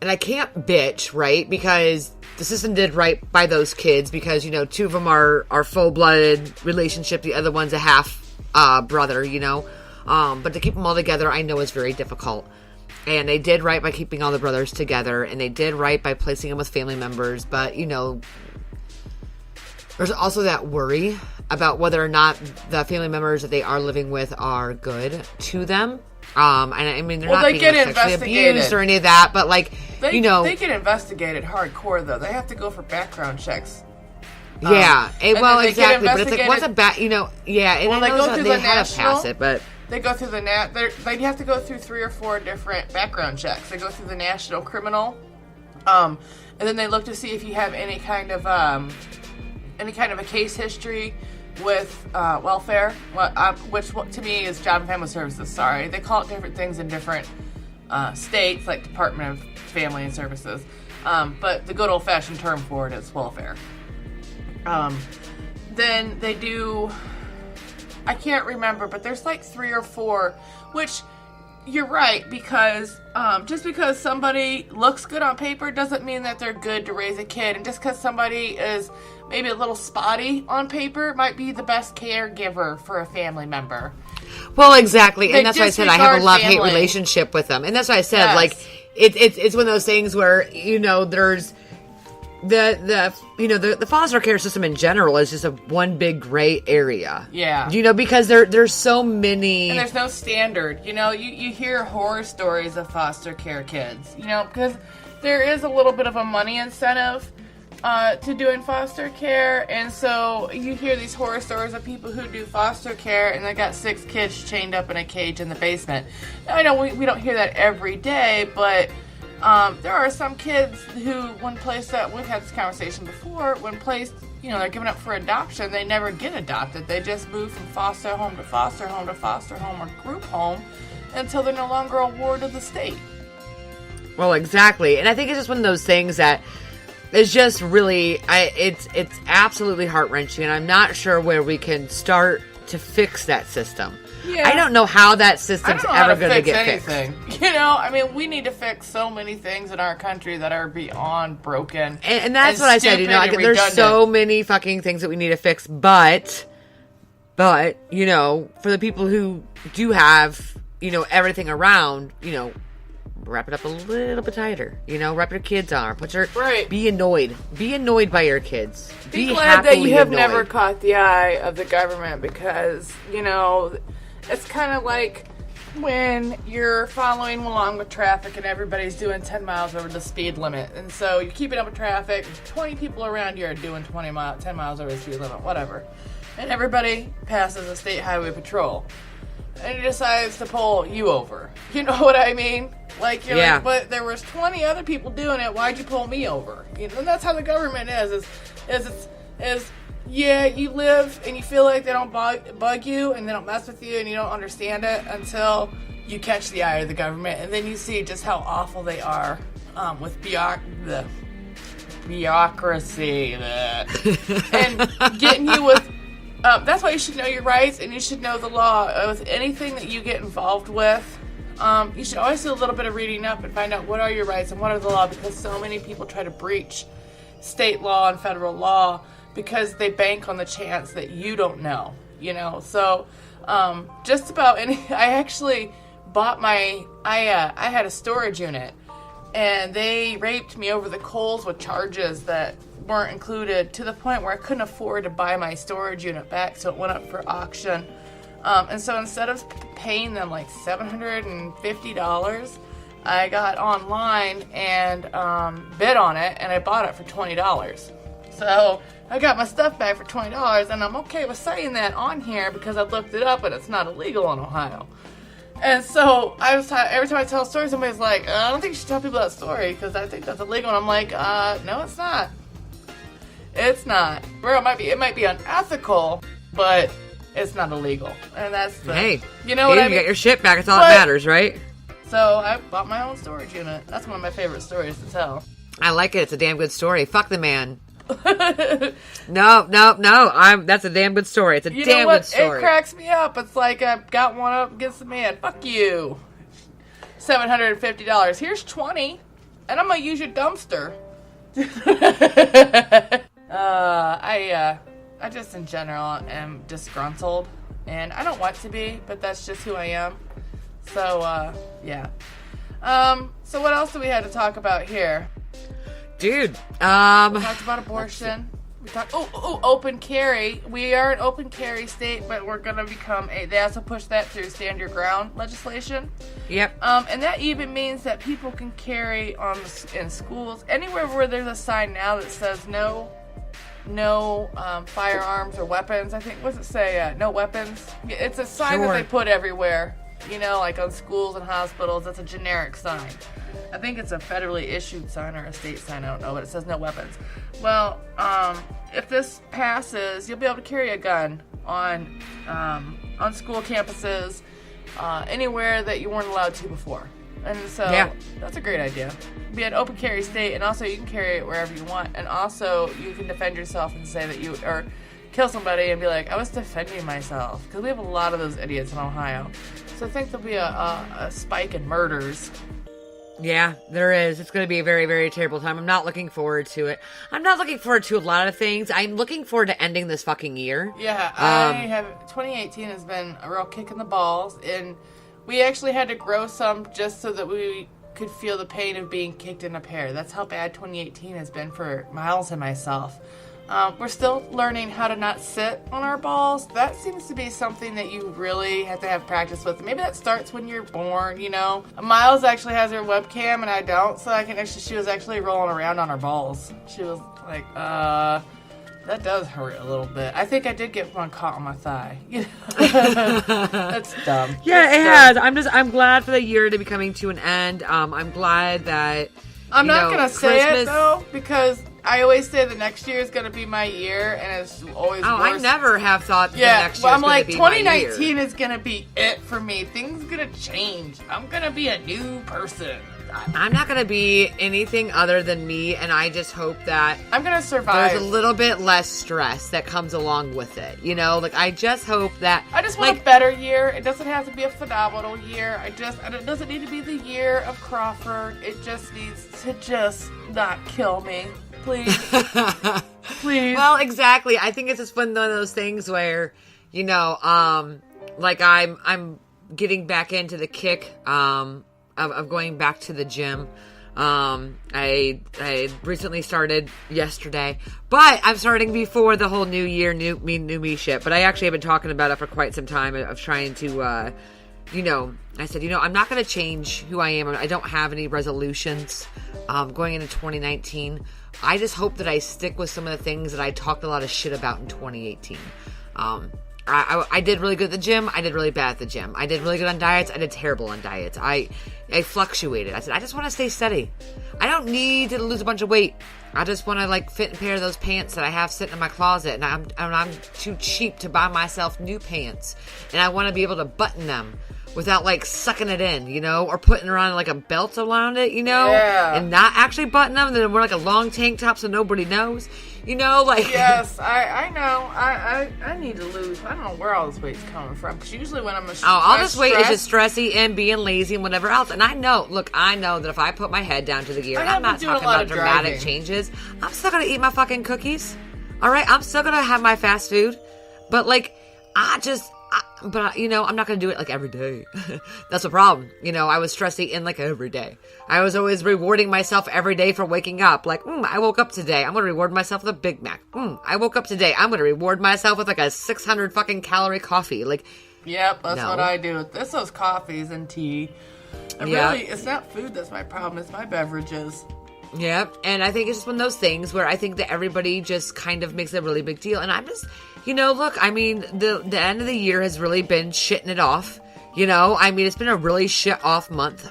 bitch, right? Because the system did right by those kids because, you know, 2 of them are full-blooded relationship. The other one's a half brother, you know. But to keep them all together, I know is very difficult. And they did right by keeping all the brothers together. And they did right by placing them with family members. But, you know, there's also that worry about whether or not the family members that they are living with are good to them. And I mean, they're not being sexually abused or any of that, but like, you know, they get investigated hardcore though. They have to go for background checks. Yeah, well, exactly. But it's like, what's a you know, yeah, and well, they go through the national. Pass it, but they go through the they have to go through 3 or 4 different background checks. They go through the national criminal, and then they look to see if you have any kind of a case history with welfare, which to me is Job and Family Services. Sorry, they call it different things in different states, like Department of Family and Services. But the good old-fashioned term for it is welfare. Then they do, I can't remember, but there's like 3 or 4, which you're right, because just because somebody looks good on paper doesn't mean that they're good to raise a kid. And just because somebody is maybe a little spotty on paper might be the best caregiver for a family member. Well, exactly. And that's why I said I have a love-hate relationship with them. And that's why I said, like, it's one of those things where, you know, there's the foster care system in general is just one big gray area. Yeah. You know, because there's so many. And there's no standard. You know, you hear horror stories of foster care kids, you know, because there is a little bit of a money incentive to doing foster care, and so you hear these horror stories of people who do foster care and they got 6 kids chained up in a cage in the basement. Now, I know we don't hear that every day, but there are some kids who, when placed at, we've had this conversation before, when placed, you know, they're given up for adoption, they never get adopted. They just move from foster home to foster home to foster home or group home until they're no longer a ward of the state. Well, exactly. And I think it's just one of those things that it's just really, it's absolutely heart-wrenching, and I'm not sure where we can start to fix that system. Yeah. I don't know how that system's ever going to get fixed. You know, I mean, we need to fix so many things in our country that are beyond broken. And that's what I said, you know, like, there's so many fucking things that we need to fix, but, you know, for the people who do have, you know, everything around, you know, wrap it up a little bit tighter, you know, wrap your kids on, be annoyed by your kids. Be glad that you have never caught the eye of the government, because, you know, it's kind of like when you're following along with traffic and everybody's doing 10 miles over the speed limit, and so you're keeping up with traffic, 20 people around you are doing 10 miles over the speed limit, whatever, and everybody passes a state highway patrol, and he decides to pull you over. You know what I mean? Like, you're like, but there was 20 other people doing it. Why'd you pull me over? You know, and that's how the government is yeah, you live and you feel like they don't bug you and they don't mess with you and you don't understand it until you catch the eye of the government, and then you see just how awful they are with the bureaucracy and getting you with. That's why you should know your rights and you should know the law with anything that you get involved with. You should always do a little bit of reading up and find out what are your rights and what are the law, because so many people try to breach state law and federal law because they bank on the chance that you don't know, you know. So just about any, I actually bought I had a storage unit, and they raped me over the coals with charges that weren't included, to the point where I couldn't afford to buy my storage unit back, so it went up for auction. And so instead of paying them like $750, I got online and bid on it, and I bought it for $20. So I got my stuff back for $20, and I'm okay with saying that on here because I looked it up and it's not illegal in Ohio. And so every time I tell a story, somebody's like, I don't think you should tell people that story because I think that's illegal. And I'm like, no, it's not. It's not. Well, it might be unethical, but it's not illegal. And that's the, hey, you know what I mean? You got your shit back. It's all that matters, right? So I bought my own storage unit. That's one of my favorite stories to tell. I like it. It's a damn good story. Fuck the man. No. That's a damn good story. It's a damn good story. It cracks me up. It's like I've got one up against the man. Fuck you. $750. Here's $20, and I'm gonna use your dumpster. I just in general am disgruntled, and I don't want to be, but that's just who I am. So yeah. So what else do we have to talk about here? Dude, we talked about abortion. We talked open carry. We are an open carry state, but we're gonna become they also push that through stand your ground legislation. Yep. And that even means that people can carry in schools, anywhere where there's a sign now that says no firearms or weapons. I think, what's it say? No weapons. It's a sign that they put everywhere. You know, like on schools and hospitals. That's a generic sign. I think it's a federally issued sign or a state sign. I don't know, but it says no weapons. Well, if this passes, you'll be able to carry a gun on school campuses, anywhere that you weren't allowed to before. And so that's a great idea. Be an open carry state, and also you can carry it wherever you want, and also you can defend yourself and say that or kill somebody and be like, I was defending myself, because we have a lot of those idiots in Ohio. So I think there'll be a spike in murders. Yeah, there is. It's going to be a very, very terrible time. I'm not looking forward to it. I'm not looking forward to a lot of things. I'm looking forward to ending this fucking year. Yeah, 2018 has been a real kick in the balls, and we actually had to grow some just so that we could feel the pain of being kicked in a pear. That's how bad 2018 has been for Miles and myself. We're still learning how to not sit on our balls. That seems to be something that you really have to have practice with. Maybe that starts when you're born, you know. Miles actually has her webcam and I don't, so she was actually rolling around on her balls. She was like, that does hurt a little bit. I think I did get one caught on my thigh. That's dumb. Yeah, it has. I'm glad for the year to be coming to an end. I'm glad that I'm not going to say it, though, because I always say the next year is going to be my year, and it's always worse. I never have thought that the next year is going to be my year. 2019 is going to be it for me. Things are going to change. I'm going to be a new person. I'm not going to be anything other than me, and I just hope that I'm going to survive. There's a little bit less stress that comes along with it. You know, like, I just hope that... I just want a better year. It doesn't have to be a phenomenal year. It doesn't need to be the year of Crawford. It just needs to just not kill me. Please. Please. Well, exactly. I think it's just one of those things where, you know, like I'm getting back into the kick, of going back to the gym. I recently started yesterday, but I'm starting before the whole new year, new me shit. But I actually have been talking about it for quite some time of trying to, you know, I said, you know, I'm not going to change who I am. I don't have any resolutions, going into 2019. I just hope that I stick with some of the things that I talked a lot of shit about in 2018. I did really good at the gym. I did really bad at the gym. I did really good on diets. I did terrible on diets. I fluctuated. I said, I just want to stay steady. I don't need to lose a bunch of weight. I just want to like fit and pair those pants that I have sitting in my closet, and I'm too cheap to buy myself new pants, and I want to be able to button them. without like sucking it in, you know, or putting around like a belt around it, you know, and not actually button them, and then wear like a long tank top so nobody knows, you know, like. Yes, I know. I need to lose. I don't know where all this weight's coming from, because usually when I'm all this weight is just stressy and being lazy and whatever else. And I know that if I put my head down to the gear, and I'm not talking about dramatic changes, I'm still gonna eat my fucking cookies. All right, I'm still gonna have my fast food, but like you know, I'm not going to do it like every day. That's the problem. You know, I was stress eating like every day. I was always rewarding myself every day for waking up. Like, I woke up today. I'm going to reward myself with a Big Mac. I woke up today. I'm going to reward myself with like a 600 fucking calorie coffee. Like, yep, that's what I do. It's those coffees and tea. Really, it's not food that's my problem. It's my beverages. Yeah, and I think it's just one of those things where I think that everybody just kind of makes a really big deal. And I'm just, you know, look, I mean, the end of the year has really been shitting it off. You know, I mean, it's been a really shit off month.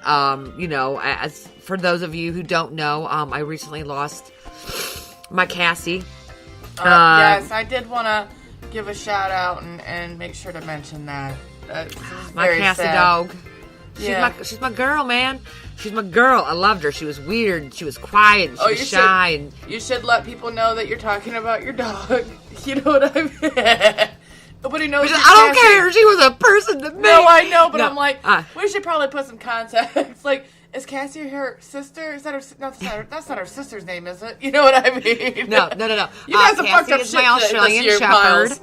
You know, as for those of you who don't know, I recently lost my Cassie. Yes, I did want to give a shout out and make sure to mention that. My Cassie dog. She's my girl, man. She's my girl. I loved her. She was weird. She was quiet. She was shy. You should let people know that you're talking about your dog. You know what I mean? Nobody knows. I don't care. She was a person to me. No, I know, but I'm like, we should probably put some context. Like, is Cassie her sister? Is that her? That's not her sister's name, is it? You know what I mean? No. You guys have fucked up shit. My Australian Shepherd.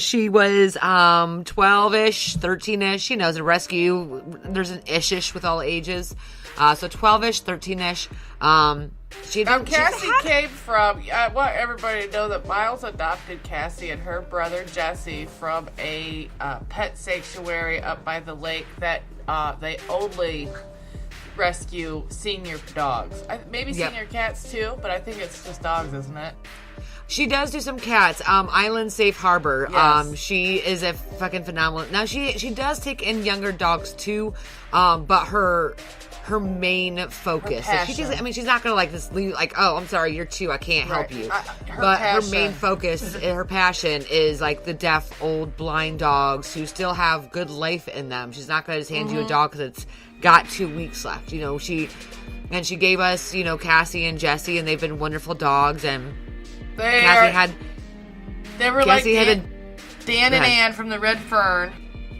She was 12-ish, 13-ish, you know, as a rescue. There's an ish with all ages. So 12-ish, 13-ish. Cassie came from, I want everybody to know that Miles adopted Cassie and her brother Jesse from a pet sanctuary up by the lake that they only rescue senior dogs. Maybe senior cats too, but I think it's just dogs, isn't it? She does do some cats. Island Safe Harbor. Yes. She is a fucking phenomenal. Now she does take in younger dogs too, but her main focus. She's not gonna like this. Like, oh, I'm sorry, you're two. I can't help you. Her main focus, her passion is like the deaf, old, blind dogs who still have good life in them. She's not gonna just hand you a dog because it's got 2 weeks left. You know, she gave us, you know, Cassie and Jesse, and they've been wonderful dogs. And they were like Dan and Ann from the Red Fern.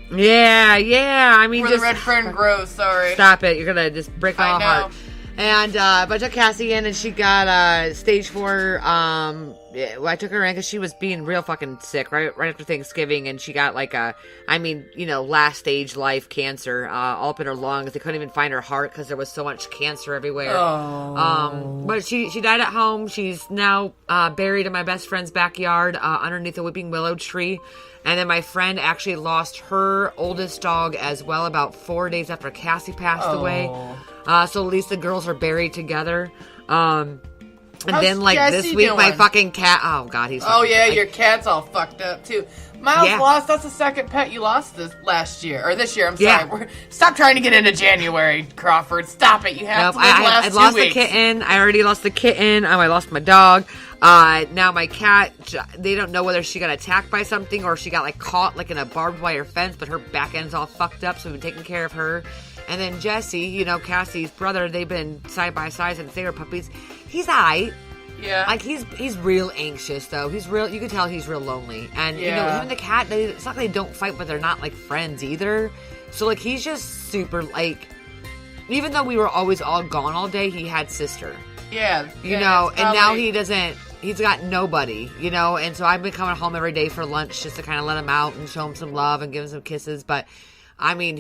Yeah. I mean, where the red fern grows. Sorry. Stop it! You're gonna just break my heart. And but I took Cassie in, and she got stage 4. I took her in because she was being real fucking sick right after Thanksgiving, and she got like last stage life cancer all up in her lungs. They couldn't even find her heart because there was so much cancer everywhere. Oh. But she died at home. She's now buried in my best friend's backyard underneath a weeping willow tree. And then my friend actually lost her oldest dog as well about 4 days after Cassie passed away. So at least the girls are buried together. And then like Jesse this week, doing? my fucking cat. Oh God, he's. Your cat's all fucked up too. Miles lost. That's the second pet you lost this year. I'm sorry. Yeah. Stop trying to get into January, Crawford. Stop it. You have to live I lost the kitten. I already lost the kitten. I lost my dog. Now my cat, they don't know whether she got attacked by something or she got like caught like in a barbed wire fence, but her back end's all fucked up, so we've been taking care of her. And then Jesse, you know, Cassie's brother, they've been side by side since they were puppies. He's alright. Yeah. Like he's real anxious though. You can tell he's real lonely. And you know, him and the cat, it's not like they don't fight, but they're not like friends either. So like he's just super like, even though we were always all gone all day, he had sister. Yeah. You know, and now he doesn't. He's got nobody, you know, and so I've been coming home every day for lunch just to kind of let him out and show him some love and give him some kisses. But I mean,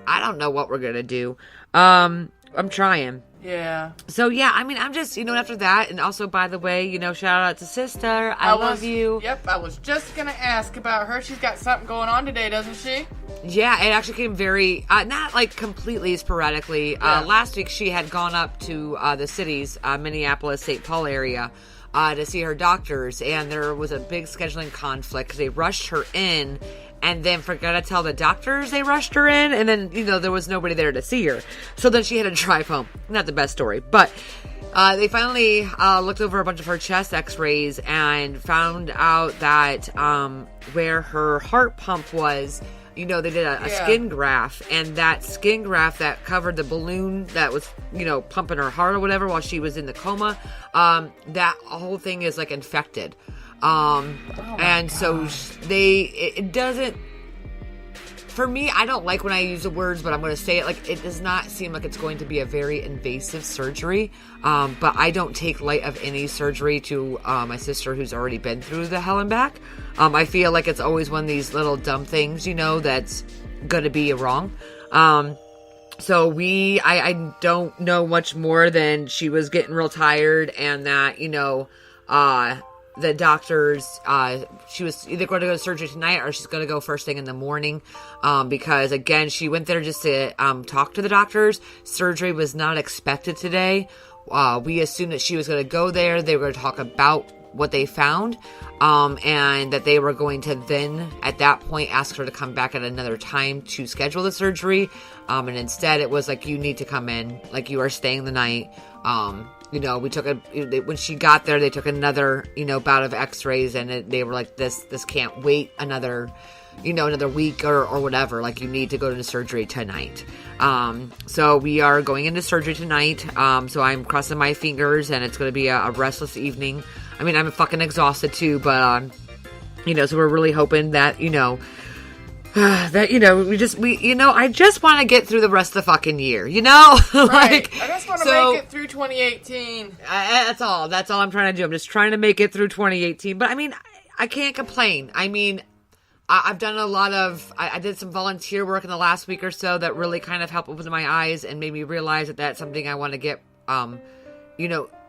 I don't know what we're going to do. I'm trying. Yeah. So yeah, I mean, I'm just, you know, after that, and also, by the way, you know, shout out to sister. I love you. Yep. I was just going to ask about her. She's got something going on today, doesn't she? Yeah, it actually came very, not like completely sporadically. Yeah. Last week she had gone up to the cities, Minneapolis, St. Paul area, to see her doctors, and there was a big scheduling conflict because they rushed her in and then forgot to tell the doctors they rushed her in, and then, you know, there was nobody there to see her. So then she had to drive home. Not the best story, but they finally looked over a bunch of her chest x-rays and found out that where her heart pump was, they did a skin graft, and that skin graft that covered the balloon that was, pumping her heart or whatever while she was in the coma, that whole thing is like infected. And so it doesn't, for me, I don't like when I use the words, but I'm going to say it, like, it does not seem like it's going to be a very invasive surgery. But I don't take light of any surgery to my sister who's already been through the hell and back. I feel like it's always one of these little dumb things, that's going to be wrong. So I don't know much more than she was getting real tired, and that, the doctors, she was either going to go to surgery tonight or she's going to go first thing in the morning, because again, she went there just to talk to the doctors. Surgery was not expected today. We assumed that she was going to go there. They were going to talk about what they found, and that they were going to then at that point ask her to come back at another time to schedule the surgery. And instead it was like, you need to come in, like, you are staying the night. We took when she got there, they took another, bout of x-rays, and they were like, this can't wait another week or whatever. Like, you need to go to the surgery tonight. So we are going into surgery tonight. So I'm crossing my fingers, and it's going to be a restless evening. I mean, I'm fucking exhausted too, but, so we're really hoping that, I just want to get through the rest of the fucking year, Right. I just want to make it through 2018. That's all I'm trying to do. I'm just trying to make it through 2018. But I mean, I can't complain. I mean, I've done a lot of, I did some volunteer work in the last week or so that really kind of helped open my eyes and made me realize that that's something I want to get,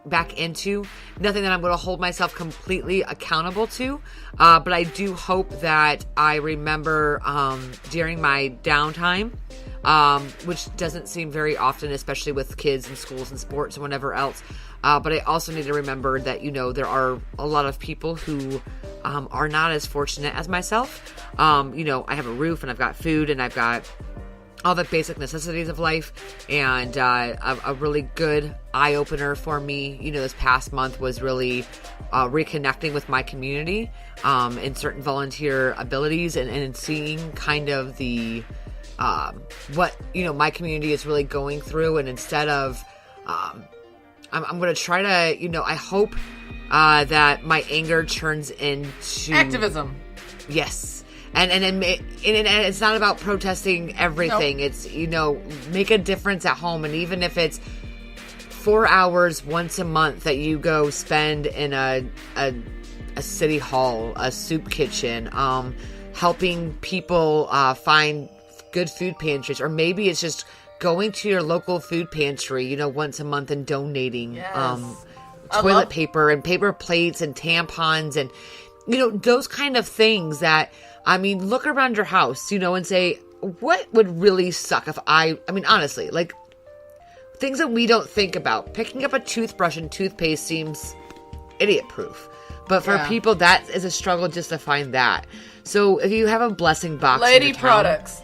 back into. Nothing that I'm going to hold myself completely accountable to, but I do hope that I remember during my downtime, which doesn't seem very often, especially with kids and schools and sports and whatever else, but I also need to remember that there are a lot of people who are not as fortunate as myself. I have a roof, and I've got food, and I've got all the basic necessities of life, and a really good eye-opener for me, this past month was really reconnecting with my community and certain volunteer abilities, and seeing kind of the what my community is really going through. And instead of I'm going to try to I hope that my anger turns into activism. Yes. And it's not about protesting everything. Nope. It's, make a difference at home. And even if it's 4 hours once a month that you go spend in a city hall, a soup kitchen, helping people find good food pantries, or maybe it's just going to your local food pantry, once a month and donating toilet paper and paper plates and tampons and, those kind of things that, look around your house, and say, what would really suck if honestly, like, things that we don't think about. Picking up a toothbrush and toothpaste seems idiot-proof. But for people, that is a struggle just to find that. So if you have a blessing box, lady products.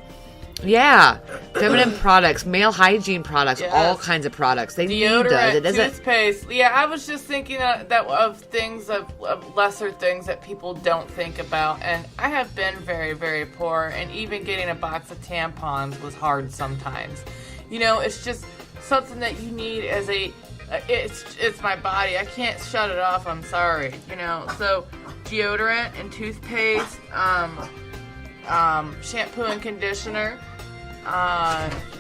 Yeah. Feminine products, male hygiene products, all kinds of products. They deodorant, need those. Toothpaste. Yeah, I was just thinking of things, of lesser things that people don't think about. And I have been very, very poor, and even getting a box of tampons was hard sometimes. It's just something that you need as it's my body. I can't shut it off. I'm sorry. So deodorant and toothpaste, shampoo and conditioner,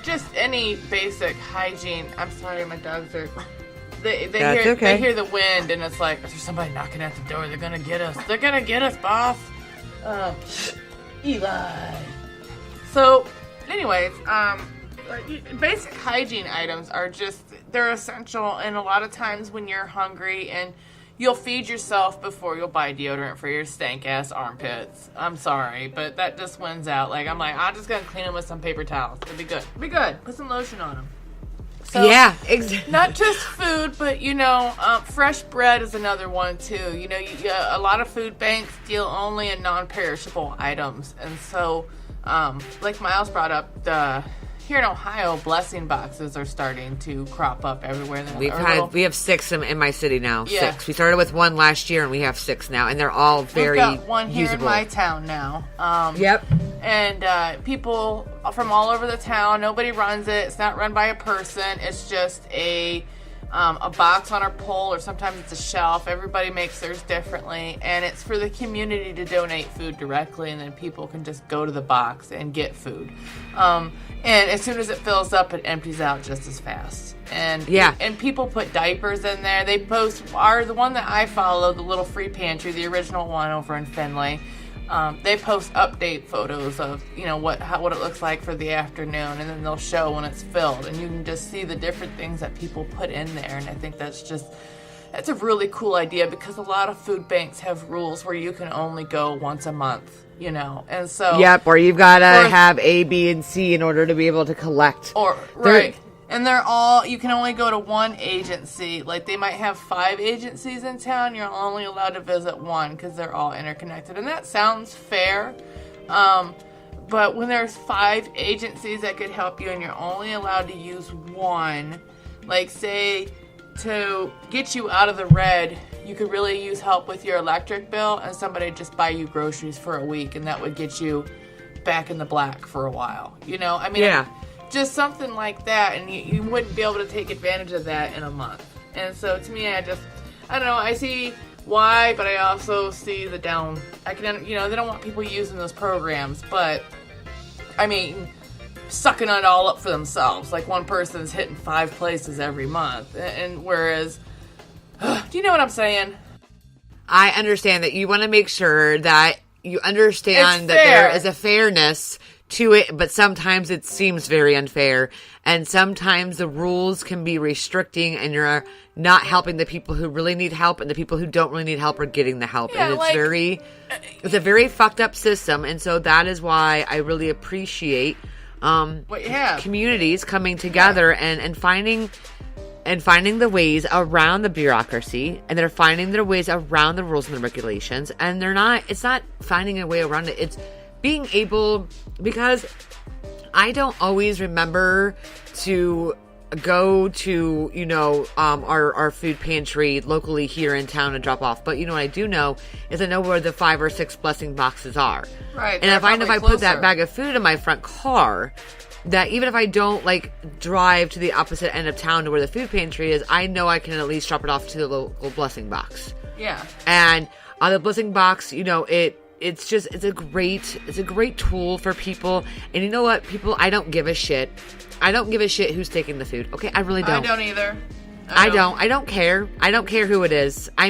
just any basic hygiene. I'm sorry, my dogs are. They hear the wind, and it's like, there's somebody knocking at the door. They're gonna get us. They're gonna get us, boss. Eli. So, anyways, basic hygiene items are they're essential, and a lot of times when you're hungry, and you'll feed yourself before you'll buy deodorant for your stank-ass armpits. I'm sorry, but that just wins out. I'm just gonna clean them with some paper towels. It'll be good. It'll be good. Put some lotion on them. So, yeah, exactly. Not just food, but, fresh bread is another one, too. A lot of food banks deal only in non-perishable items. And so, like Miles brought up, here in Ohio, blessing boxes are starting to crop up everywhere. We have 6 in my city now. Yeah. 6. We started with 1 last year, and we have 6 now, and they're all very We've got one here usable. in my town now. Yep. And people from all over the town. Nobody runs it. It's not run by a person. It's just a box on a pole, or sometimes it's a shelf. Everybody makes theirs differently, and it's for the community to donate food directly, and then people can just go to the box and get food. And as soon as it fills up, it empties out just as fast. And and people put diapers in there. They post the one that I follow, the little free pantry, the original one over in Findlay. They post update photos of what it looks like for the afternoon, and then they'll show when it's filled, and you can just see the different things that people put in there. And I think that's a really cool idea, because a lot of food banks have rules where you can only go once a month, and so or you've got to have A, B, and C in order to be able to collect. Right. And you can only go to one agency. Like, they might have 5 agencies in town. You're only allowed to visit one, because they're all interconnected. And that sounds fair. But when there's 5 agencies that could help you, and you're only allowed to use one, like, say, to get you out of the red, you could really use help with your electric bill, and somebody just buy you groceries for a week, and that would get you back in the black for a while. Just something like that, and you wouldn't be able to take advantage of that in a month. And so, to me, I don't know, I see why, but I also see the down. They don't want people using those programs, but, sucking it all up for themselves. Like, one person's hitting 5 places every month, and whereas, do you know what I'm saying? I understand that you want to make sure that you understand that there is a fairness to it, but sometimes it seems very unfair, and sometimes the rules can be restricting, and you're not helping the people who really need help, and the people who don't really need help are getting the help. And it's a very fucked up system. And so that is why I really appreciate what you have, communities coming together and finding the ways around the bureaucracy, and they're finding their ways around the rules and the regulations, and it's not finding a way around it, it's being able, because I don't always remember to go to, our food pantry locally here in town and drop off. But what I do know is I know where the 5 or 6 blessing boxes are. Right. And if I put that bag of food in my front car, that even if I don't drive to the opposite end of town to where the food pantry is, I know I can at least drop it off to the local blessing box. Yeah. And on the blessing box, it's a great tool for people. And you know what, people, I don't give a shit. I don't give a shit who's taking the food. Okay, I really don't. I don't either. I don't care. I don't care who it is. I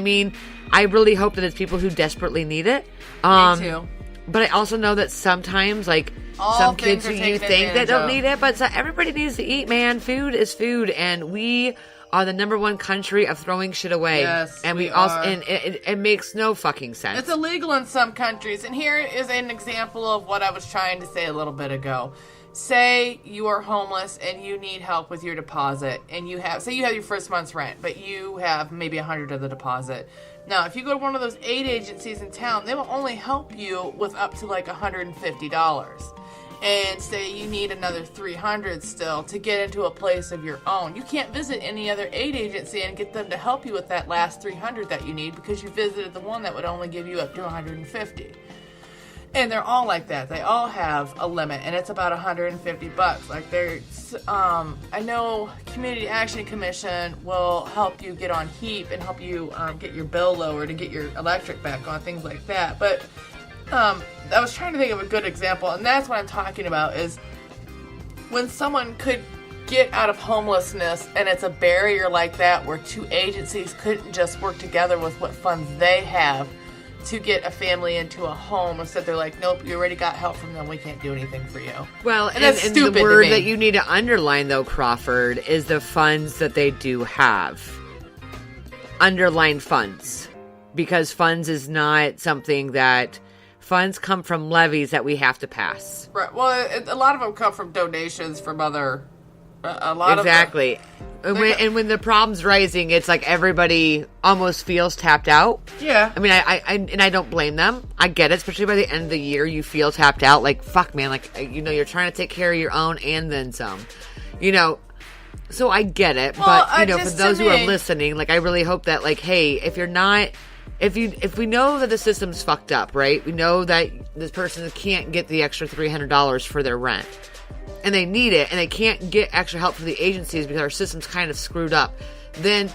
really hope that it's people who desperately need it. Me too. But I also know that sometimes, some kids who you think that don't need it, but everybody needs to eat, man. Food is food, and we are the #1 country of throwing shit away. Yes, and we also, are. and it makes no fucking sense. It's illegal in some countries, and here is an example of what I was trying to say a little bit ago. Say you are homeless and you need help with your deposit, and you have your first month's rent, but you have maybe $100 of the deposit. Now, if you go to one of those aid agencies in town, they will only help you with up to $150. And say you need another $300 still to get into a place of your own. You can't visit any other aid agency and get them to help you with that last $300 that you need, because you visited the one that would only give you up to $150. And they're all like that. They all have a limit, and it's about $150. I know Community Action Commission will help you get on HEAP and help you get your bill lower to get your electric back on, things like that. But I was trying to think of a good example, and that's what I'm talking about, is when someone could get out of homelessness, and it's a barrier like that where 2 agencies couldn't just work together with what funds they have to get a family into a home. Instead, they're like, nope, you already got help from them. We can't do anything for you. Well, and that's stupid. The word that you need to underline, though, Crawford, is the funds that they do have. Underline funds. Because funds is not something that... Funds come from levies that we have to pass. Right. Well, a lot of them come from donations from other A lot exactly. And when the problem's rising, it's like everybody almost feels tapped out. Yeah. I mean, I don't blame them. I get it, especially by the end of the year, you feel tapped out. Like, fuck, man. Like, you're trying to take care of your own and then some. So I get it. Well, but, for those who are listening, like, I really hope that, like, hey, if you're not... If we know that the system's fucked up, right? We know that this person can't get the extra $300 for their rent. And they need it, and they can't get extra help from the agencies because our system's kind of screwed up, then,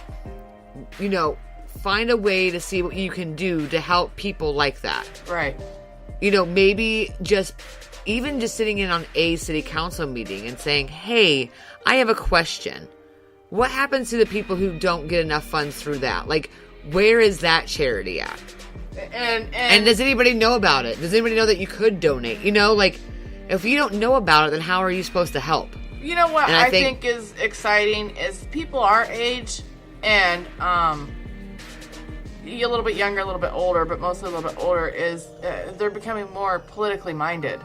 find a way to see what you can do to help people like that. Right. Maybe just sitting in on a city council meeting and saying, hey, I have a question. What happens to the people who don't get enough funds through that? Like, where is that charity at? And does anybody know about it? Does anybody know that you could donate? If you don't know about it, then how are you supposed to help? You know what I think is exciting is people our age and a little bit younger, a little bit older, but mostly a little bit older, is they're becoming more politically minded.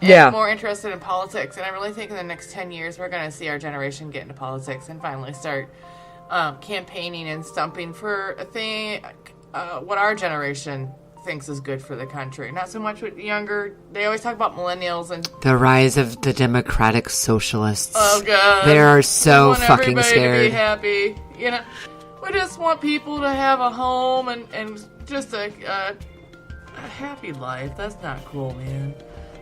And more interested in politics. And I really think in the next 10 years, we're going to see our generation get into politics and finally start campaigning and stumping for a thing, what our generation thinks is good for the country. Not so much with younger. They always talk about millennials and the rise of the democratic socialists. Oh god, they are so fucking scared. To be happy, we just want people to have a home and just a happy life. That's not cool, man.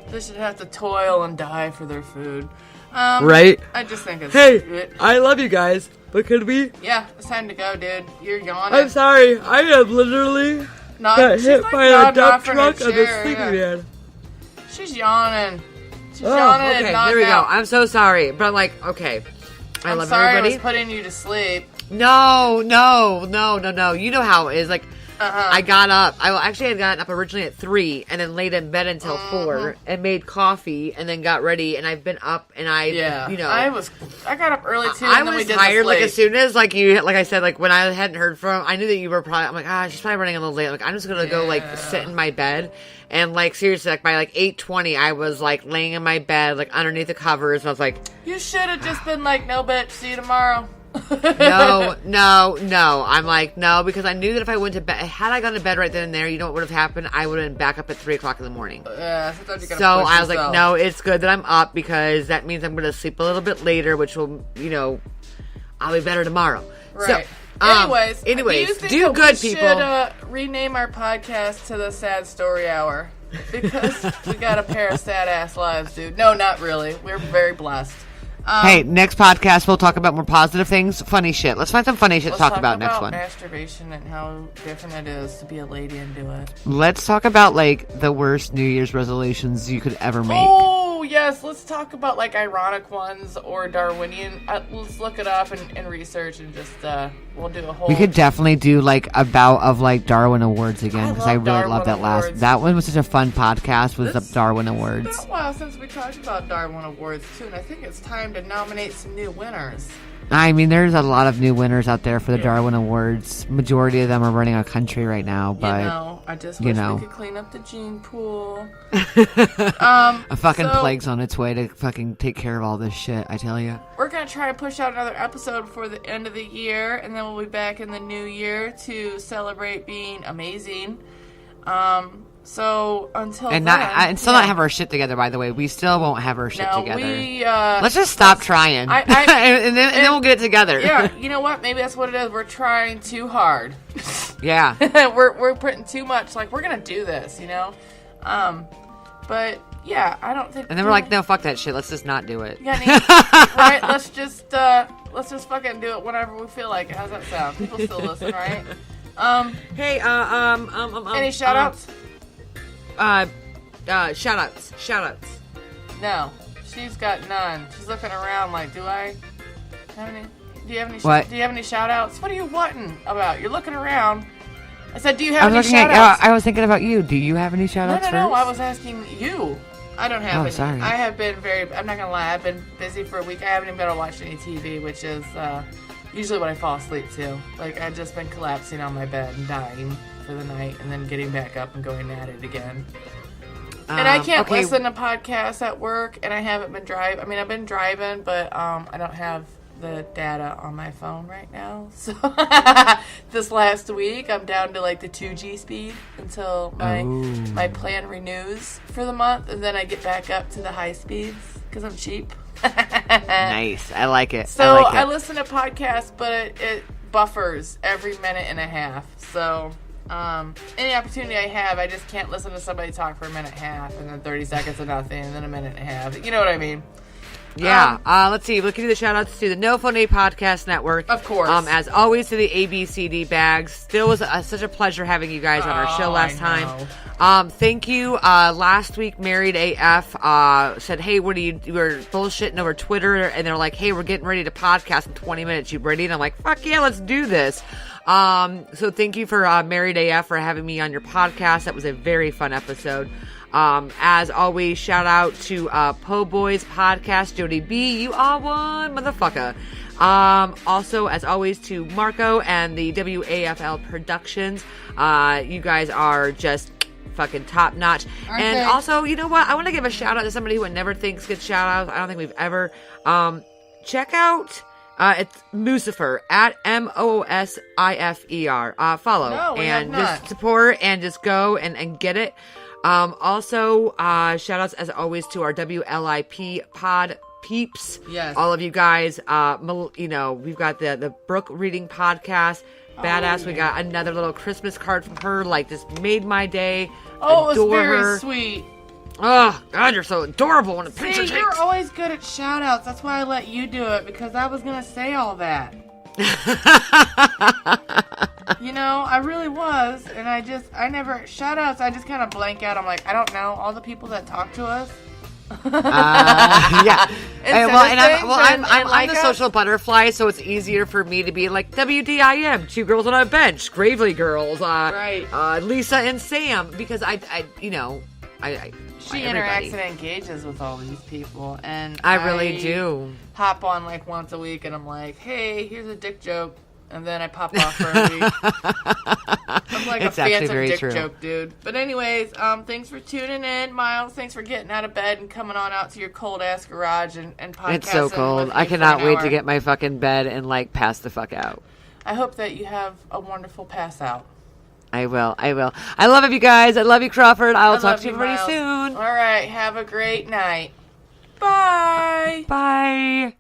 They should have to toil and die for their food. Right? I just think it's Hey, I love you guys, but could we? Yeah, it's time to go, dude. You're yawning. I'm sorry. I am literally got hit by a dump truck on this thing again. She's yawning. She's yawning okay, and nodding there we go. out. I'm so sorry. But I'm like, okay. I love sorry everybody. I was putting you to sleep. No. You know how it is. Like, I got up. I had gotten up originally at 3 and then laid in bed until 4 and made coffee and then got ready, and I've been up and I got up early too. I was tired. Like, as soon as like I said, like when I hadn't heard from, I knew that you were probably. I'm like, she's probably running a little late. Like, I'm just gonna go like sit in my bed. And like seriously, like by like 8:20, I was like laying in my bed, like underneath the covers, and I was like, you should have just been like, no bitch, see you tomorrow. No. I'm like, no, because I knew that if I went to bed, had I gone to bed right then and there, you know what would have happened? I would have been back up at 3 o'clock in the morning. Yeah, so I was like, no, it's good that I'm up because that means I'm going to sleep a little bit later, which will, I'll be better tomorrow. Right. So, anyways, do good, people. We should rename our podcast to the Sad Story Hour because we got a pair of sad ass lives, dude. No, not really. We're very blessed. Hey, next podcast we'll talk about more positive things, funny shit. Let's find some funny shit to talk about next one. Masturbation and how different it is to be a lady and do it. Let's talk about like the worst New Year's resolutions you could ever make. Oh yes, let's talk about like ironic ones or Darwinian. Let's look it up and research and just we'll do a whole. We could definitely do like a bout of like Darwin Awards again because I really love that last. That one was such a fun podcast. Was the Darwin Awards? It's been a while since we talked about Darwin Awards too, and I think it's time to nominate some new winners. I mean, there's a lot of new winners out there for the Darwin Awards. Majority of them are running our country right now, but I just wish we could clean up the gene pool. A fucking plague's on its way to fucking take care of all this shit, I tell you. We're gonna try to push out another episode before the end of the year, and then we'll be back in the new year to celebrate being amazing. So until then, not have our shit together. By the way, we still won't have our shit together. Let's just stop trying, and then we'll get it together. Yeah, you know what? Maybe that's what it is. We're trying too hard. Yeah, we're putting too much. Like we're gonna do this, But yeah, I don't think. And then we're like, no, fuck that shit. Let's just not do it. Right? Let's just fucking do it whenever we feel like it. How's that sound? People still listen, right? Hey, any shout outs? Shout outs. No, she's got none. She's looking around like, do I have any? Do you have any? What? Do you have any shout outs? What are you wanting about? You're looking around. I said, do you have any shout outs? I was thinking about you. Do you have any shout outs? No, I was asking you. I don't have any. Sorry. I have been I'm not gonna lie, I've been busy for a week. I haven't even been able to watch any TV, which is usually when I fall asleep too. Like I've just been collapsing on my bed and dying for the night and then getting back up and going at it again. And I can't listen to podcasts at work, and I haven't been driving. I mean, I've been driving, but I don't have the data on my phone right now. So this last week, I'm down to like the 2G speed until my plan renews for the month, and then I get back up to the high speeds because I'm cheap. Nice. I like it. So I listen to podcasts, but it buffers every minute and a half. So any opportunity I have, I just can't listen to somebody talk for a minute and a half, and then 30 seconds of nothing, and then a minute and a half. You know what I mean? Yeah. Let's see. We can do the shout-outs to the No Phony Podcast Network. Of course. As always, to the ABCD Bags. Still was such a pleasure having you guys on our show last time. Thank you. Last week, Married AF said, hey, you were bullshitting over Twitter, and they're like, hey, we're getting ready to podcast in 20 minutes. You ready? And I'm like, fuck yeah, let's do this. So thank you for Married AF for having me on your podcast. That was a very fun episode. As always, shout out to Po Boys Podcast, Jody B. You are one motherfucker. Also, as always, to Marco and the WAFL Productions. You guys are just fucking top notch. And also, you know what? I want to give a shout out to somebody who never thinks gets shout outs. I don't think we've ever. Check out. It's Moosifer at MOOSIFER. Follow and just support and just go and get it. Also, shout outs as always to our wlipodpeeps. Yes. All of you guys, we've got the Brooke reading podcast. Badass. We got another little Christmas card from her. Like, just made my day. Oh, it was very sweet. Oh, God, you're so adorable when a picture takes. You're always good at shout outs. That's why I let you do it, because I was going to say all that. You know, I really was, and I never, shout outs, I just kind of blank out. I'm like, I don't know, all the people that talk to us. Yeah. I'm the social butterfly, so it's easier for me to be like WDIM, 2 girls on a bench, Gravely girls, Lisa and Sam, because she interacts and engages with all these people, and I really do hop on like once a week, and I'm like, hey, here's a dick joke, and then I pop off for a week. I'm like a phantom dick joke dude. But anyways, thanks for tuning in, Miles. Thanks for getting out of bed and coming on out to your cold ass garage and podcasting. It's so cold. I cannot wait to get my fucking bed and like pass the fuck out. I hope that you have a wonderful pass out. I will. I love you guys. I love you, Crawford. I'll talk to you pretty soon. All right. Have a great night. Bye. Bye.